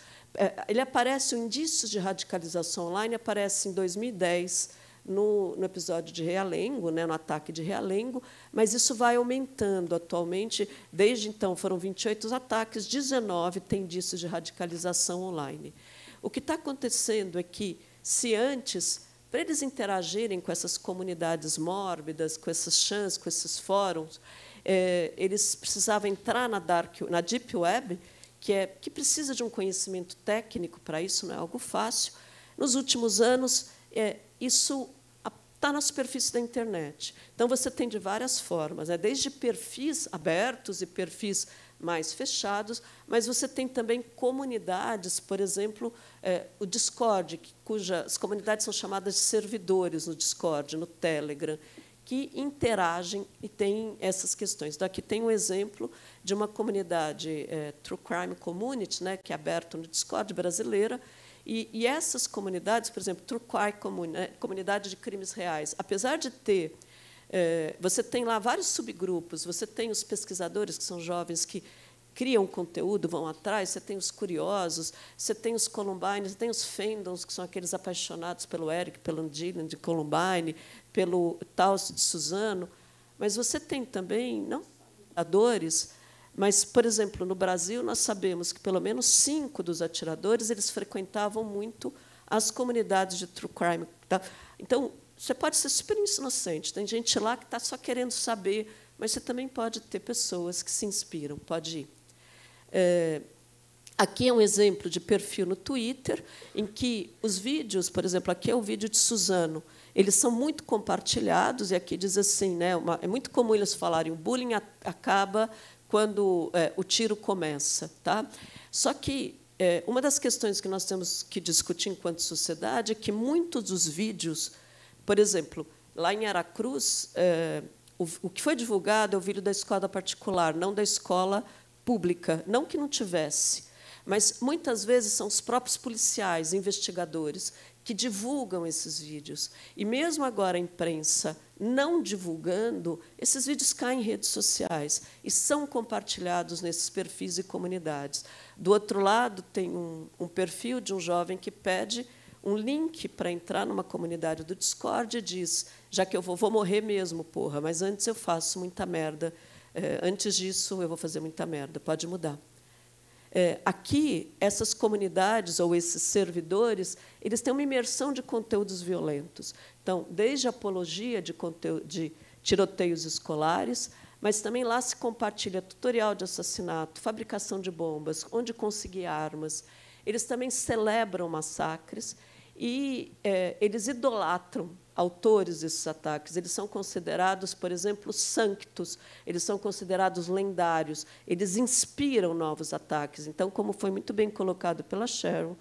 Ele aparece, o indício de radicalização online aparece em 2010, no episódio de Realengo, né, no ataque de Realengo, mas isso vai aumentando atualmente. Desde então, foram 28 ataques, 19 têm indícios de radicalização online. O que está acontecendo é que, se antes, para eles interagirem com essas comunidades mórbidas, com essas chans, com esses fóruns, eles precisavam entrar na Deep Web, que precisa de um conhecimento técnico para isso, não é algo fácil. Nos últimos anos, isso está na superfície da internet. Então, você tem de várias formas, né? Desde perfis abertos e perfis mais fechados, mas você tem também comunidades, por exemplo, o Discord, cujas comunidades são chamadas de servidores no Discord, no Telegram, que interagem e têm essas questões. Então, aqui tem um exemplo de uma comunidade True Crime Community, né, que é aberta no Discord, brasileira, e essas comunidades, por exemplo, True Crime Comunidade de Crimes Reais, apesar de ter... você tem lá vários subgrupos, você tem os pesquisadores, que são jovens que criam conteúdo, vão atrás, você tem os curiosos, você tem os Columbine, você tem os fandoms, que são aqueles apaixonados pelo Eric, pelo Dylan de Columbine, pelo Taos de Suzano, mas você tem também, não atiradores, mas, por exemplo, no Brasil, nós sabemos que pelo menos 5 dos atiradores eles frequentavam muito as comunidades de true crime. Tá? Então, você pode ser super inocente, tem gente lá que está só querendo saber, mas você também pode ter pessoas que se inspiram, pode ir. Aqui é um exemplo de perfil no Twitter, em que os vídeos, por exemplo, aqui é o vídeo de Suzano, eles são muito compartilhados, e aqui diz assim, né, é muito comum eles falarem, o bullying acaba quando o tiro começa. Tá? Só que uma das questões que nós temos que discutir enquanto sociedade é que muitos dos vídeos, por exemplo, lá em Aracruz, o que foi divulgado é o vídeo da escola particular, não da escola pública, não que não tivesse, mas muitas vezes são os próprios policiais, investigadores, que divulgam esses vídeos. E mesmo agora a imprensa não divulgando, esses vídeos caem em redes sociais e são compartilhados nesses perfis e comunidades. Do outro lado, tem um perfil de um jovem que pede um link para entrar numa comunidade do Discord e diz, já que eu vou morrer mesmo, porra, mas antes eu faço muita merda. Antes disso, eu vou fazer muita merda. Pode mudar. Aqui, essas comunidades ou esses servidores, eles têm uma imersão de conteúdos violentos. Então, desde a apologia de tiroteios escolares, mas também lá se compartilha tutorial de assassinato, fabricação de bombas, onde conseguir armas. Eles também celebram massacres e eles idolatram autores desses ataques. Eles são considerados, por exemplo, sanctos, eles são considerados lendários, eles inspiram novos ataques. Então, como foi muito bem colocado pela Sharon,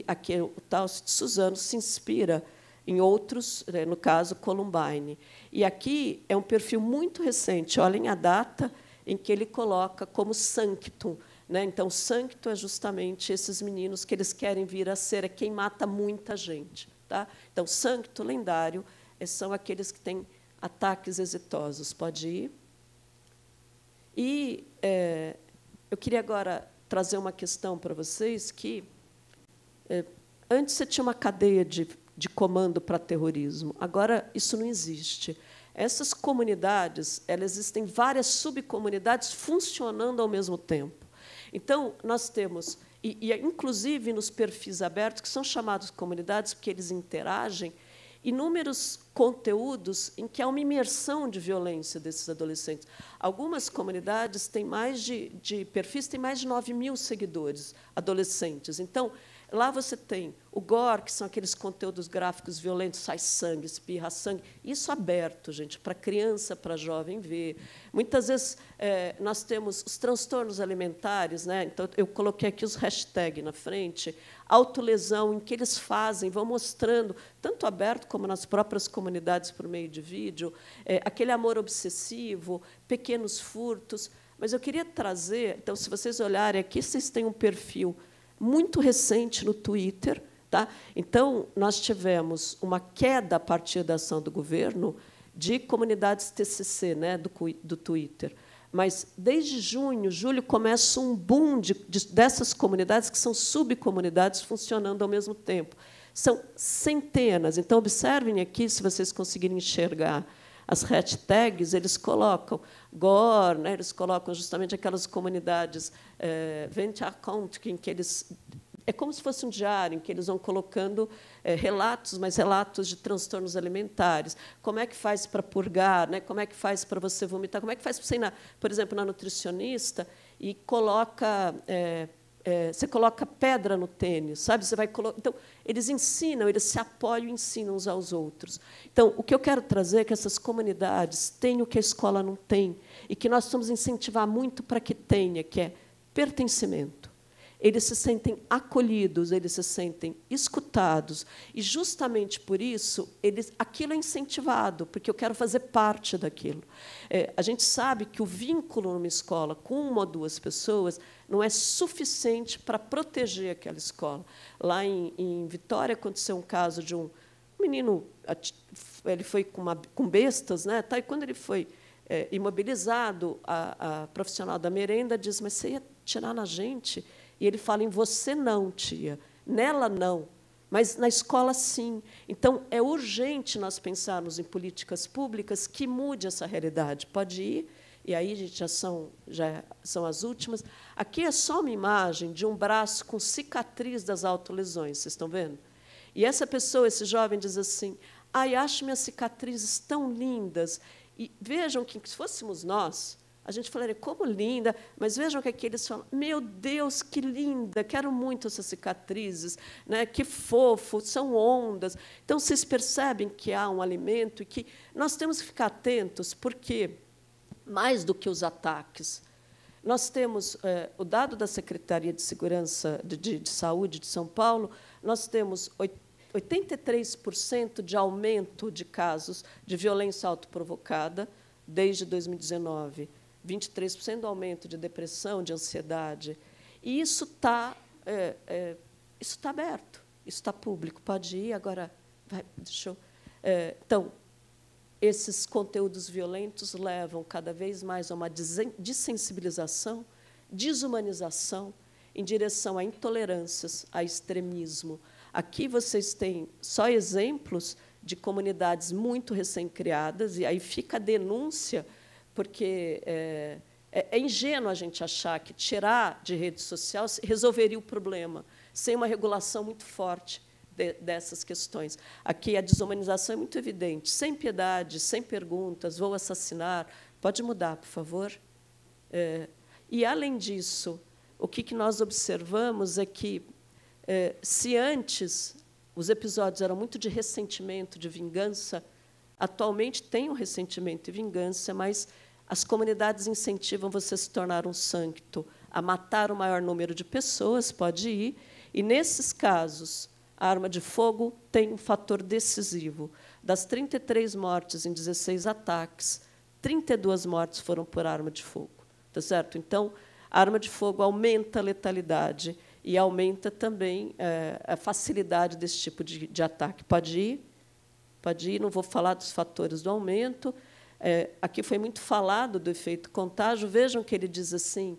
aqui, o Taos de Suzano se inspira em outros, no caso, Columbine. E aqui é um perfil muito recente, olhem a data em que ele coloca como sanctum. Né? Então, sancto é justamente esses meninos que eles querem vir a ser, quem mata muita gente. Tá? Então, sancto, lendário, são aqueles que têm ataques exitosos. Pode ir. E eu queria agora trazer uma questão para vocês que antes você tinha uma cadeia de comando para terrorismo. Agora isso não existe. Essas comunidades, existem várias subcomunidades funcionando ao mesmo tempo. Então, nós temos, inclusive nos perfis abertos, que são chamados comunidades porque eles interagem, inúmeros conteúdos em que há uma imersão de violência desses adolescentes. Algumas comunidades têm perfis têm mais de 9.000 seguidores adolescentes. Então, lá você tem o gore, que são aqueles conteúdos gráficos violentos, sai sangue, espirra sangue. Isso aberto, gente, para criança, para jovem ver. Muitas vezes nós temos os transtornos alimentares, né? Então eu coloquei aqui os hashtags na frente, autolesão, em que eles vão mostrando, tanto aberto como nas próprias comunidades por meio de vídeo, aquele amor obsessivo, pequenos furtos. Mas eu queria trazer, então, se vocês olharem aqui, vocês têm um perfil muito recente no Twitter. Tá? Então, nós tivemos uma queda, a partir da ação do governo, de comunidades TCC, né, do Twitter. Mas, desde julho, começa um boom dessas comunidades, que são subcomunidades, funcionando ao mesmo tempo. São centenas. Então, observem aqui, se vocês conseguirem enxergar as hashtags, eles colocam Gore, né, eles colocam justamente aquelas comunidades venture account, em que eles... É como se fosse um diário, em que eles vão colocando relatos, mas relatos de transtornos alimentares. Como é que faz para purgar? Né? Como é que faz para você vomitar? Como é que faz para você ir, por exemplo, na nutricionista e coloca... você coloca pedra no tênis, sabe? Você vai então, eles ensinam, eles se apoiam e ensinam uns aos outros. Então, o que eu quero trazer é que essas comunidades têm o que a escola não tem e que nós precisamos incentivar muito para que tenha, que é pertencimento. Eles se sentem acolhidos, eles se sentem escutados, e, justamente por isso, aquilo é incentivado, porque eu quero fazer parte daquilo. A gente sabe que o vínculo numa escola com uma ou duas pessoas não é suficiente para proteger aquela escola. Lá em Vitória, aconteceu um caso de um menino, ele foi com bestas, né? Tá, e quando ele foi imobilizado, a profissional da merenda diz, mas você ia tirar na gente? E ele fala, em você não, tia, nela não, mas na escola sim. Então, é urgente nós pensarmos em políticas públicas que mude essa realidade. Pode ir, e aí já são as últimas. Aqui é só uma imagem de um braço com cicatriz das autolesões, vocês estão vendo? E essa pessoa, esse jovem, diz assim, ai, acho minhas cicatrizes tão lindas. E vejam que, se fôssemos nós, a gente falaria, como linda, mas vejam que aqui eles falam, meu Deus, que linda, quero muito essas cicatrizes, né? Que fofo, são ondas. Então, vocês percebem que há um alimento e que nós temos que ficar atentos, porque, mais do que os ataques, nós temos o dado da Secretaria de Segurança de Saúde de São Paulo, nós temos 83% de aumento de casos de violência autoprovocada desde 2019. 23% do aumento de depressão, de ansiedade. E isso está aberto, isso está público. Pode ir, agora... deixa eu... então, esses conteúdos violentos levam cada vez mais a uma dessensibilização, desumanização, em direção a intolerâncias, a extremismo. Aqui vocês têm só exemplos de comunidades muito recém-criadas, e aí fica a denúncia, porque é ingênuo a gente achar que tirar de rede social resolveria o problema, sem uma regulação muito forte dessas questões. Aqui a desumanização é muito evidente, sem piedade, sem perguntas, vou assassinar. Pode mudar, por favor? E, além disso, o que nós observamos é que, se antes os episódios eram muito de ressentimento, de vingança, atualmente tem um ressentimento e vingança, mas as comunidades incentivam você a se tornar um santo, a matar o maior número de pessoas, pode ir, e, nesses casos, a arma de fogo tem um fator decisivo. Das 33 mortes em 16 ataques, 32 mortes foram por arma de fogo. Tá certo? Então, a arma de fogo aumenta a letalidade e aumenta também a facilidade desse tipo de ataque. Pode ir? Pode ir, não vou falar dos fatores do aumento. Aqui foi muito falado do efeito contágio. Vejam que ele diz assim,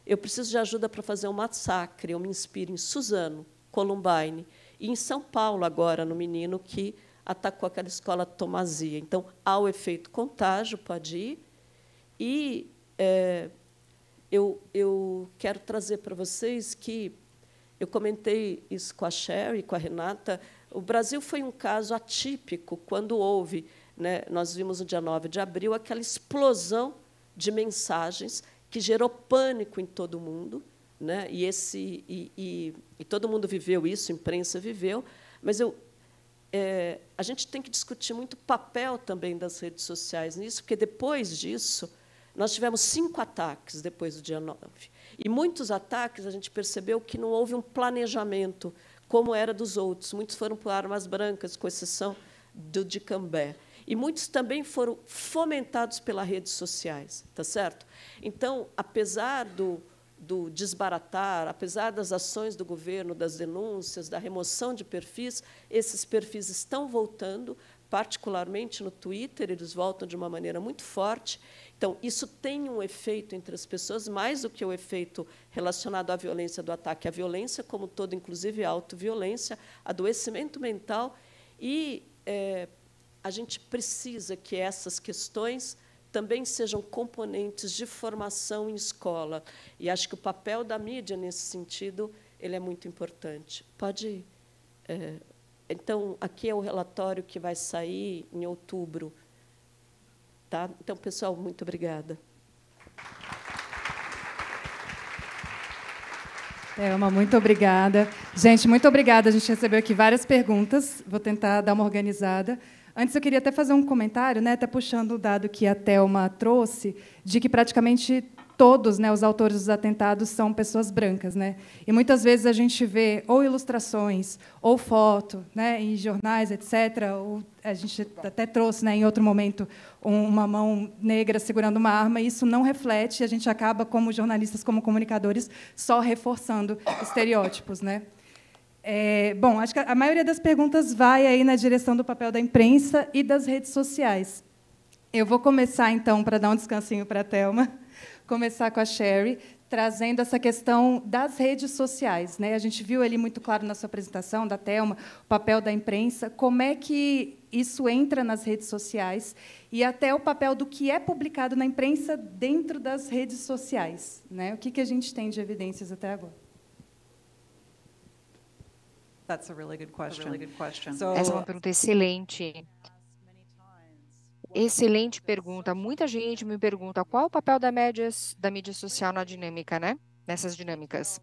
eu preciso de ajuda para fazer um massacre. Eu me inspiro em Suzano, Columbine, e em São Paulo, agora, no menino que atacou aquela escola Tomazia. Então, há o efeito contágio, pode ir. E eu quero trazer para vocês que, eu comentei isso com a Sherry, com a Renata, o Brasil foi um caso atípico quando houve, né, nós vimos no dia 9 de abril, aquela explosão de mensagens que gerou pânico em todo o mundo, né, e todo mundo viveu isso, a imprensa viveu, mas a gente tem que discutir muito o papel também das redes sociais nisso, porque, depois disso, nós tivemos 5 ataques depois do dia 9. E muitos ataques, a gente percebeu que não houve um planejamento, como era dos outros. Muitos foram por armas brancas, com exceção do de Cambé. E muitos também foram fomentados pelas redes sociais. Tá certo? Então, apesar do desbaratar, apesar das ações do governo, das denúncias, da remoção de perfis, esses perfis estão voltando particularmente no Twitter, eles voltam de uma maneira muito forte. Então, isso tem um efeito entre as pessoas, mais do que o efeito relacionado à violência do ataque. A violência como todo, inclusive a autoviolência, adoecimento mental. E a gente precisa que essas questões também sejam componentes de formação em escola. E acho que o papel da mídia, nesse sentido, ele é muito importante. Pode ir. Então, aqui é o relatório que vai sair em outubro. Tá? Então, pessoal, muito obrigada. Thelma, muito obrigada. Gente, muito obrigada. A gente recebeu aqui várias perguntas. Vou tentar dar uma organizada. Antes, eu queria até fazer um comentário, né, até puxando o dado que a Thelma trouxe, de que praticamente todos, né, os autores dos atentados são pessoas brancas, né? E muitas vezes a gente vê ou ilustrações ou foto, né, em jornais, etc. Ou a gente até trouxe, né, em outro momento, uma mão negra segurando uma arma. E isso não reflete. A gente acaba, como jornalistas, como comunicadores, só reforçando estereótipos, né? Bom, acho que a maioria das perguntas vai aí na direção do papel da imprensa e das redes sociais. Eu vou começar, então, para dar um descansinho para a Thelma, começar com a Sherry, trazendo essa questão das redes sociais, né? A gente viu ali muito claro na sua apresentação, da Thelma, o papel da imprensa, como é que isso entra nas redes sociais e até o papel do que é publicado na imprensa dentro das redes sociais, né? O que a gente tem de evidências até agora? That's a really good question. Essa é uma pergunta excelente. Excelente pergunta. Muita gente me pergunta qual é o papel da mídia social na dinâmica, né? Nessas dinâmicas.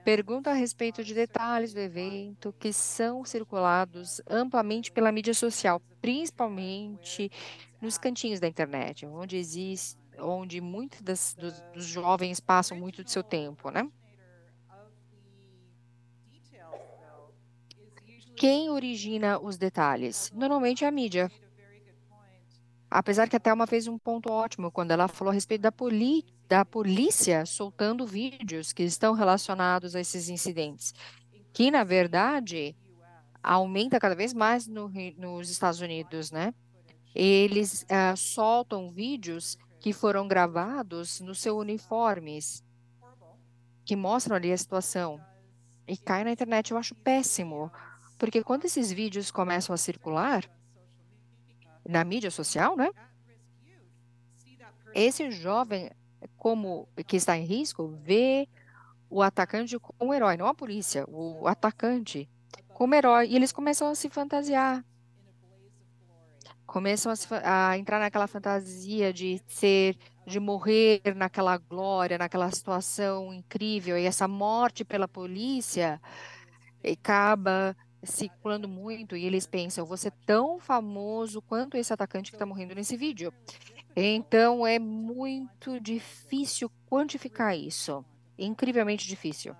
Pergunta a respeito de detalhes do evento que são circulados amplamente pela mídia social, principalmente nos cantinhos da internet, onde muitos dos jovens passam muito do seu tempo, né? Quem origina os detalhes? Normalmente é a mídia. Apesar que a Thelma fez um ponto ótimo quando ela falou a respeito da polícia soltando vídeos que estão relacionados a esses incidentes, que, na verdade, aumenta cada vez mais nos Estados Unidos, né? Eles soltam vídeos que foram gravados nos seus uniformes, que mostram ali a situação, e cai na internet. Eu acho péssimo, porque quando esses vídeos começam a circular na mídia social, né? Esse jovem, como que está em risco, vê o atacante como herói, não a polícia, o atacante como herói, e eles começam a se fantasiar, começam a entrar naquela fantasia de morrer naquela glória, naquela situação incrível, e essa morte pela polícia acaba circulando muito, e eles pensam, eu vou ser tão famoso quanto esse atacante que está morrendo nesse vídeo. Então, é muito difícil quantificar isso. Incrivelmente difícil.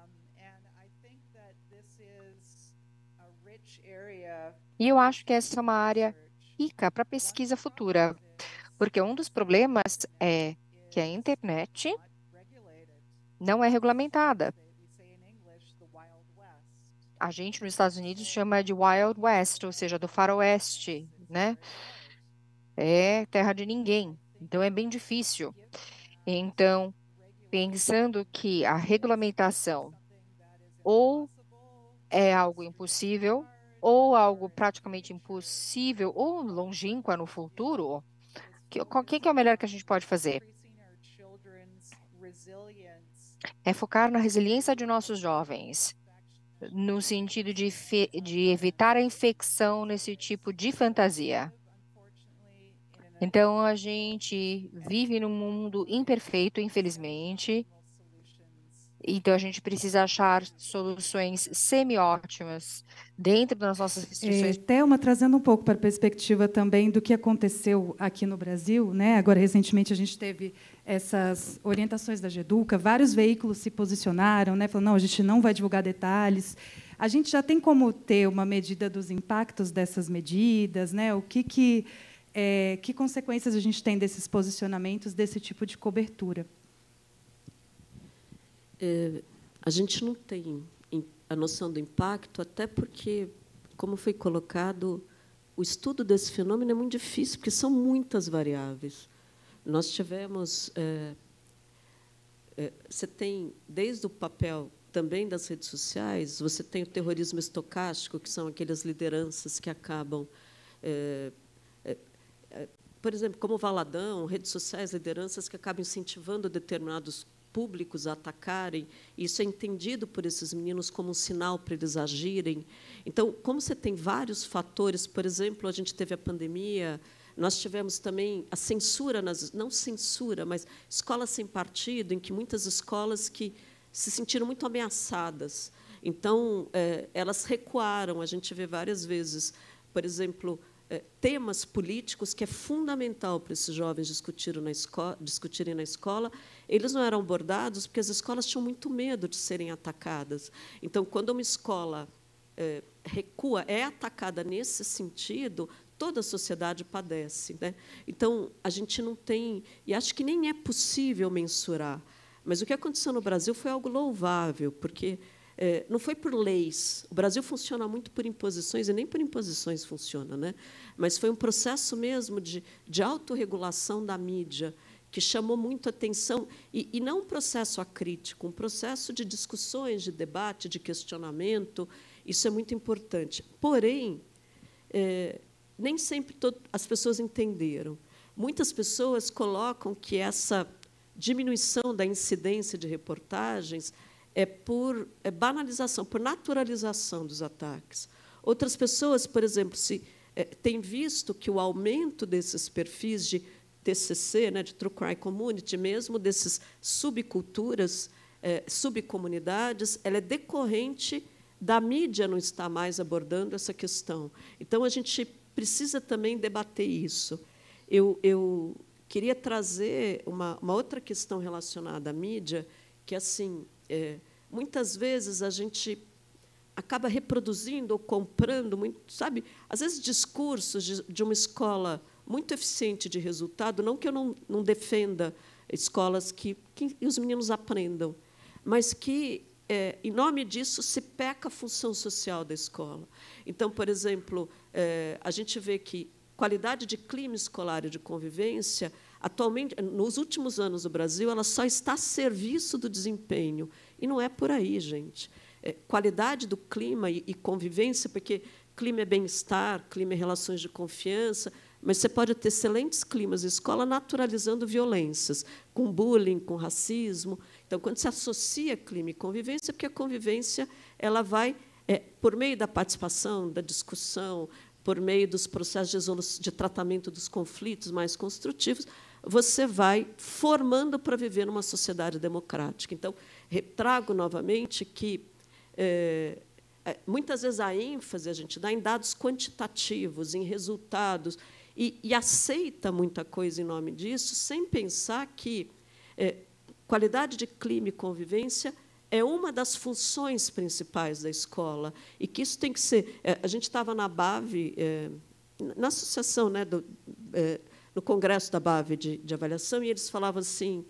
E eu acho que essa é uma área rica para pesquisa futura, porque um dos problemas é que a internet não é regulamentada. A gente, nos Estados Unidos, chama de Wild West, ou seja, do faroeste, né? É terra de ninguém. Então, é bem difícil. Então, pensando que a regulamentação ou é algo impossível, ou algo praticamente impossível, ou longínqua no futuro, o que é o melhor que a gente pode fazer? É focar na resiliência de nossos jovens, no sentido de evitar a infecção nesse tipo de fantasia. Então, a gente vive num mundo imperfeito, infelizmente. Então, a gente precisa achar soluções semi-ótimas dentro das nossas restrições. Thelma, trazendo um pouco para a perspectiva também do que aconteceu aqui no Brasil, né? Agora, recentemente, a gente teve essas orientações da GEDUCA, vários veículos se posicionaram, né? Falando, não, a gente não vai divulgar detalhes. A gente já tem como ter uma medida dos impactos dessas medidas, né? Que consequências a gente tem desses posicionamentos, desse tipo de cobertura? A gente não tem a noção do impacto, até porque, como foi colocado, o estudo desse fenômeno é muito difícil, porque são muitas variáveis. Nós tivemos... você tem, desde o papel também das redes sociais, você tem o terrorismo estocástico, que são aquelas lideranças que acabam... por exemplo, como o Valadão, redes sociais, lideranças que acabam incentivando determinados públicos a atacarem. Isso é entendido por esses meninos como um sinal para eles agirem. Então, como você tem vários fatores, por exemplo, a gente teve a pandemia, nós tivemos também a censura, não censura, mas escolas sem partido, em que muitas escolas que se sentiram muito ameaçadas. Então, elas recuaram. A gente vê várias vezes, por exemplo, temas políticos que é fundamental para esses jovens discutirem na escola, eles não eram abordados porque as escolas tinham muito medo de serem atacadas. Então, quando uma escola recua, é atacada nesse sentido, toda a sociedade padece, né? Então, a gente não tem... E acho que nem é possível mensurar. Mas o que aconteceu no Brasil foi algo louvável, porque não foi por leis. O Brasil funciona muito por imposições, e nem por imposições funciona, né? Mas foi um processo mesmo de autorregulação da mídia, que chamou muito a atenção, e não um processo acrítico, um processo de discussões, de debate, de questionamento. Isso é muito importante. Porém, nem sempre as pessoas entenderam. Muitas pessoas colocam que essa diminuição da incidência de reportagens é por banalização, por naturalização dos ataques. Outras pessoas, por exemplo, têm visto que o aumento desses perfis de TCC, né, de True Crime Community, mesmo desses subculturas, subcomunidades, ela é decorrente da mídia não estar mais abordando essa questão. Então, a gente precisa também debater isso. Eu queria trazer uma outra questão relacionada à mídia, que, assim, muitas vezes a gente acaba reproduzindo ou comprando, sabe, às vezes discursos de uma escola muito eficiente de resultado, não que eu não defenda escolas que os meninos aprendam, mas que, em nome disso, se peca a função social da escola. Então, por exemplo, a gente vê que qualidade de clima escolar e de convivência, atualmente, nos últimos anos do Brasil, ela só está a serviço do desempenho. E não é por aí, gente. Qualidade do clima e convivência, porque clima é bem-estar, clima é relações de confiança, mas você pode ter excelentes climas de escola naturalizando violências, com bullying, com racismo. Então, quando se associa clima e convivência, porque a convivência ela vai, por meio da participação, da discussão, por meio dos processos de tratamento dos conflitos mais construtivos, você vai formando para viver numa sociedade democrática. Então, trago novamente que, muitas vezes, a ênfase a gente dá em dados quantitativos, em resultados, e aceita muita coisa em nome disso, sem pensar que qualidade de clima e convivência é uma das funções principais da escola, e que isso tem que ser... A gente estava na BAV, na associação, né, no congresso da BAV de avaliação, e eles falavam assim,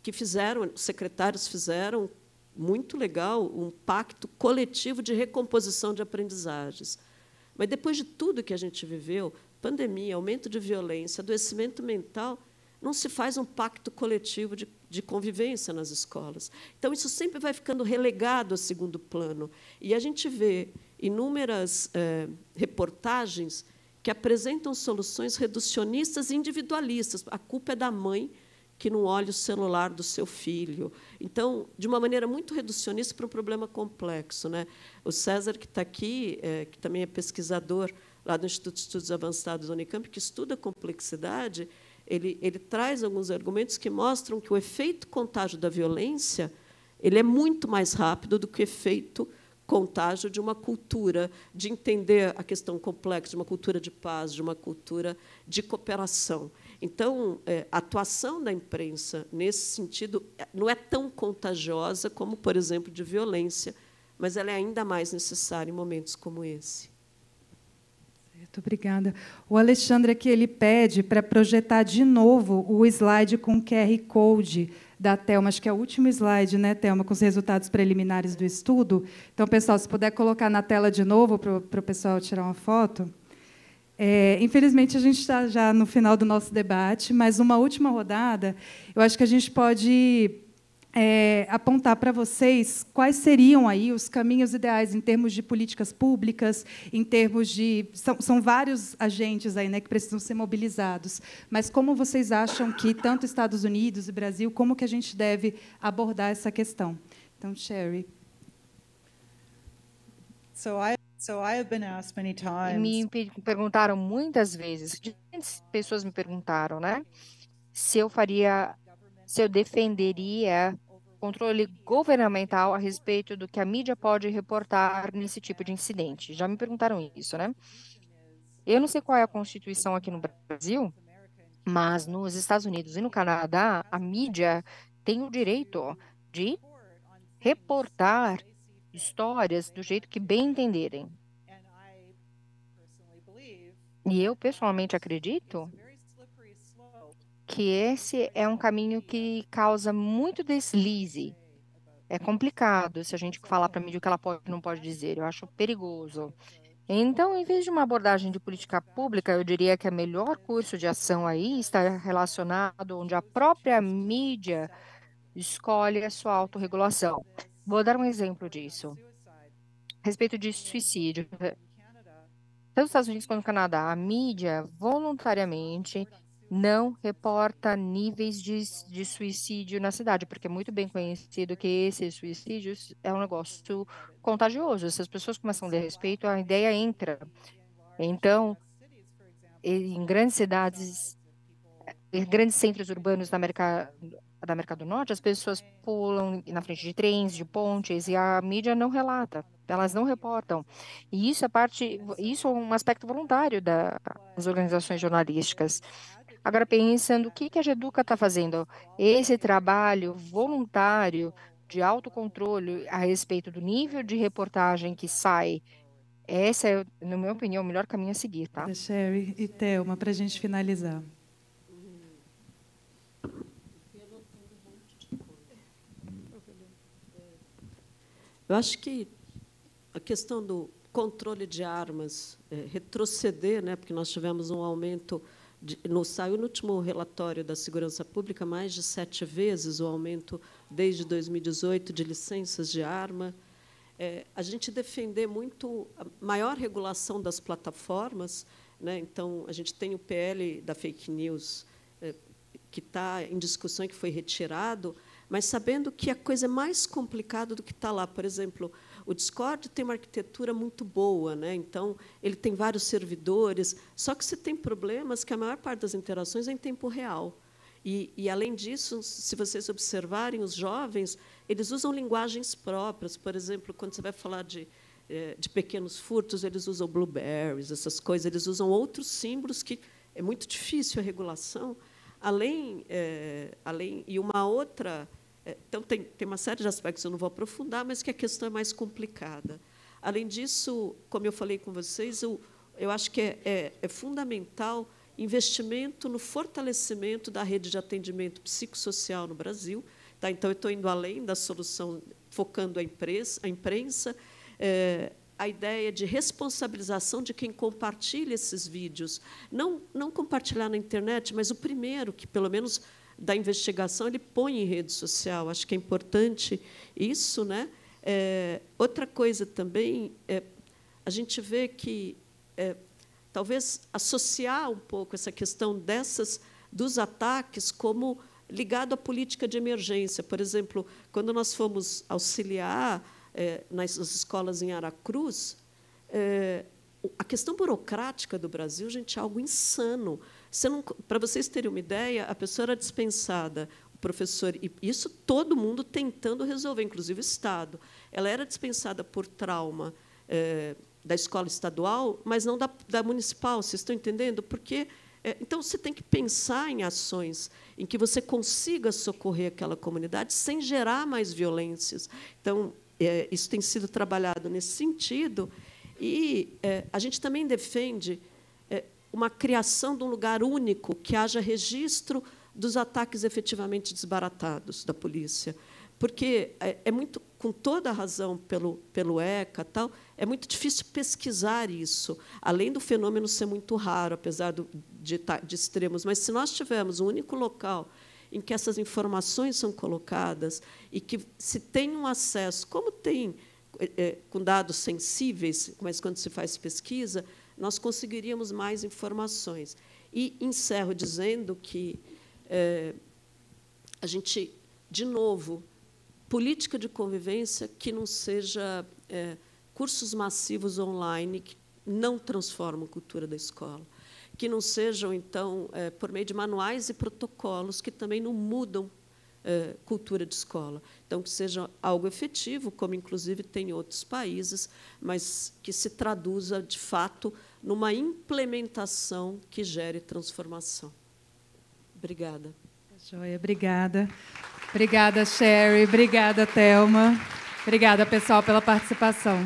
que os secretários fizeram, muito legal, um pacto coletivo de recomposição de aprendizagens. Mas, depois de tudo que a gente viveu, pandemia, aumento de violência, adoecimento mental, não se faz um pacto coletivo de convivência nas escolas. Então, isso sempre vai ficando relegado a segundo plano. E a gente vê inúmeras reportagens que apresentam soluções reducionistas e individualistas. A culpa é da mãe que não olha o celular do seu filho. Então, de uma maneira muito reducionista para um problema complexo, né? O César, que está aqui, que também é pesquisador lá do Instituto de Estudos Avançados da Unicamp, que estuda a complexidade, ele traz alguns argumentos que mostram que o efeito contágio da violência ele é muito mais rápido do que o efeito contágio de uma cultura, de entender a questão complexa, de uma cultura de paz, de uma cultura de cooperação. Então, a atuação da imprensa, nesse sentido, não é tão contagiosa como, por exemplo, de violência, mas ela é ainda mais necessária em momentos como esse. Muito obrigada. O Alexandre aqui ele pede para projetar de novo o slide com QR Code da Thelma, acho que é o último slide, né, Thelma, com os resultados preliminares do estudo. Então, pessoal, se puder colocar na tela de novo para o pessoal tirar uma foto. Infelizmente, a gente está já no final do nosso debate, mas uma última rodada, eu acho que a gente pode apontar para vocês quais seriam aí os caminhos ideais em termos de políticas públicas, em termos de... São vários agentes aí, né, que precisam ser mobilizados, mas como vocês acham que, tanto Estados Unidos e Brasil, como que a gente deve abordar essa questão? Então, Sherry. Me perguntaram muitas vezes, diferentes pessoas me perguntaram, né, se eu defenderia controle governamental a respeito do que a mídia pode reportar nesse tipo de incidente. Já me perguntaram isso, né? Eu não sei qual é a Constituição aqui no Brasil, mas nos Estados Unidos e no Canadá, a mídia tem o direito de reportar histórias do jeito que bem entenderem. E eu, pessoalmente, acredito que esse é um caminho que causa muito deslize. É complicado se a gente falar para a mídia o que ela pode e não pode dizer. Eu acho perigoso. Então, em vez de uma abordagem de política pública, eu diria que o melhor curso de ação aí está relacionado onde a própria mídia escolhe a sua autorregulação. Vou dar um exemplo disso. A respeito de suicídio. Tanto nos Estados Unidos quanto no Canadá, a mídia voluntariamente não reporta níveis de suicídio na cidade, porque é muito bem conhecido que esses suicídios é um negócio contagioso. Se as pessoas começam a ler a respeito, a ideia entra. Então, em grandes cidades, em grandes centros urbanos da América do Norte, as pessoas pulam na frente de trens, de pontes, e a mídia não relata, elas não reportam. E isso é um aspecto voluntário das organizações jornalísticas. Agora, pensando, o que a Geduca está fazendo? Esse trabalho voluntário de autocontrole a respeito do nível de reportagem que sai, esse é, na minha opinião, o melhor caminho a seguir, tá? Sherry e Thelma, para a gente finalizar. Eu acho que a questão do controle de armas, retroceder, né, porque nós tivemos um aumento, saiu no último relatório da Segurança Pública, mais de 7 vezes o aumento desde 2018 de licenças de arma. A gente defender muito a maior regulação das plataformas, né? Então, a gente tem o PL da fake news, que está em discussão e que foi retirado, mas sabendo que a coisa é mais complicada do que está lá. Por exemplo, o Discord tem uma arquitetura muito boa, né? Então, ele tem vários servidores, só que você tem problemas que a maior parte das interações é em tempo real. E, além disso, se vocês observarem, os jovens eles usam linguagens próprias. Por exemplo, quando você vai falar de pequenos furtos, eles usam blueberries, essas coisas, eles usam outros símbolos que é muito difícil a regulação. E uma outra... Então, tem uma série de aspectos que eu não vou aprofundar, mas que a questão é mais complicada. Além disso, como eu falei com vocês, eu acho que é fundamental investimento no fortalecimento da rede de atendimento psicossocial no Brasil. Tá? Então, eu estou indo além da solução, focando a imprensa, a ideia de responsabilização de quem compartilha esses vídeos. Não compartilhar na internet, mas o primeiro, que, pelo menos, da investigação, ele põe em rede social. Acho que é importante isso, né? Outra coisa também, a gente vê que talvez associar um pouco essa questão dos ataques como ligado à política de emergência. Por exemplo, quando nós fomos auxiliar nas escolas em Aracruz, a questão burocrática do Brasil, gente, é algo insano. Para vocês terem uma ideia, a pessoa era dispensada, o professor, e isso todo mundo tentando resolver, inclusive o Estado. Ela era dispensada por trauma da escola estadual, mas não da municipal, vocês estão entendendo? Porque então você tem que pensar em ações em que você consiga socorrer aquela comunidade sem gerar mais violências. Então, isso tem sido trabalhado nesse sentido. E a gente também defende uma criação de um lugar único que haja registro dos ataques efetivamente desbaratados da polícia. porque é muito, com toda a razão pelo ECA, tal, é muito difícil pesquisar isso, além do fenômeno ser muito raro, apesar de extremos. Mas, se nós tivermos um único local em que essas informações são colocadas e que se tem um acesso, como tem com dados sensíveis, mas quando se faz pesquisa, nós conseguiríamos mais informações. E encerro dizendo que a gente, de novo, política de convivência que não seja cursos massivos online que não transformam a cultura da escola, que não sejam, então, por meio de manuais e protocolos que também não mudam cultura de escola. Então, que seja algo efetivo, como, inclusive, tem em outros países, mas que se traduza, de fato, numa implementação que gere transformação. Obrigada. Joia, obrigada. Obrigada, Sherry. Obrigada, Thelma. Obrigada, pessoal, pela participação.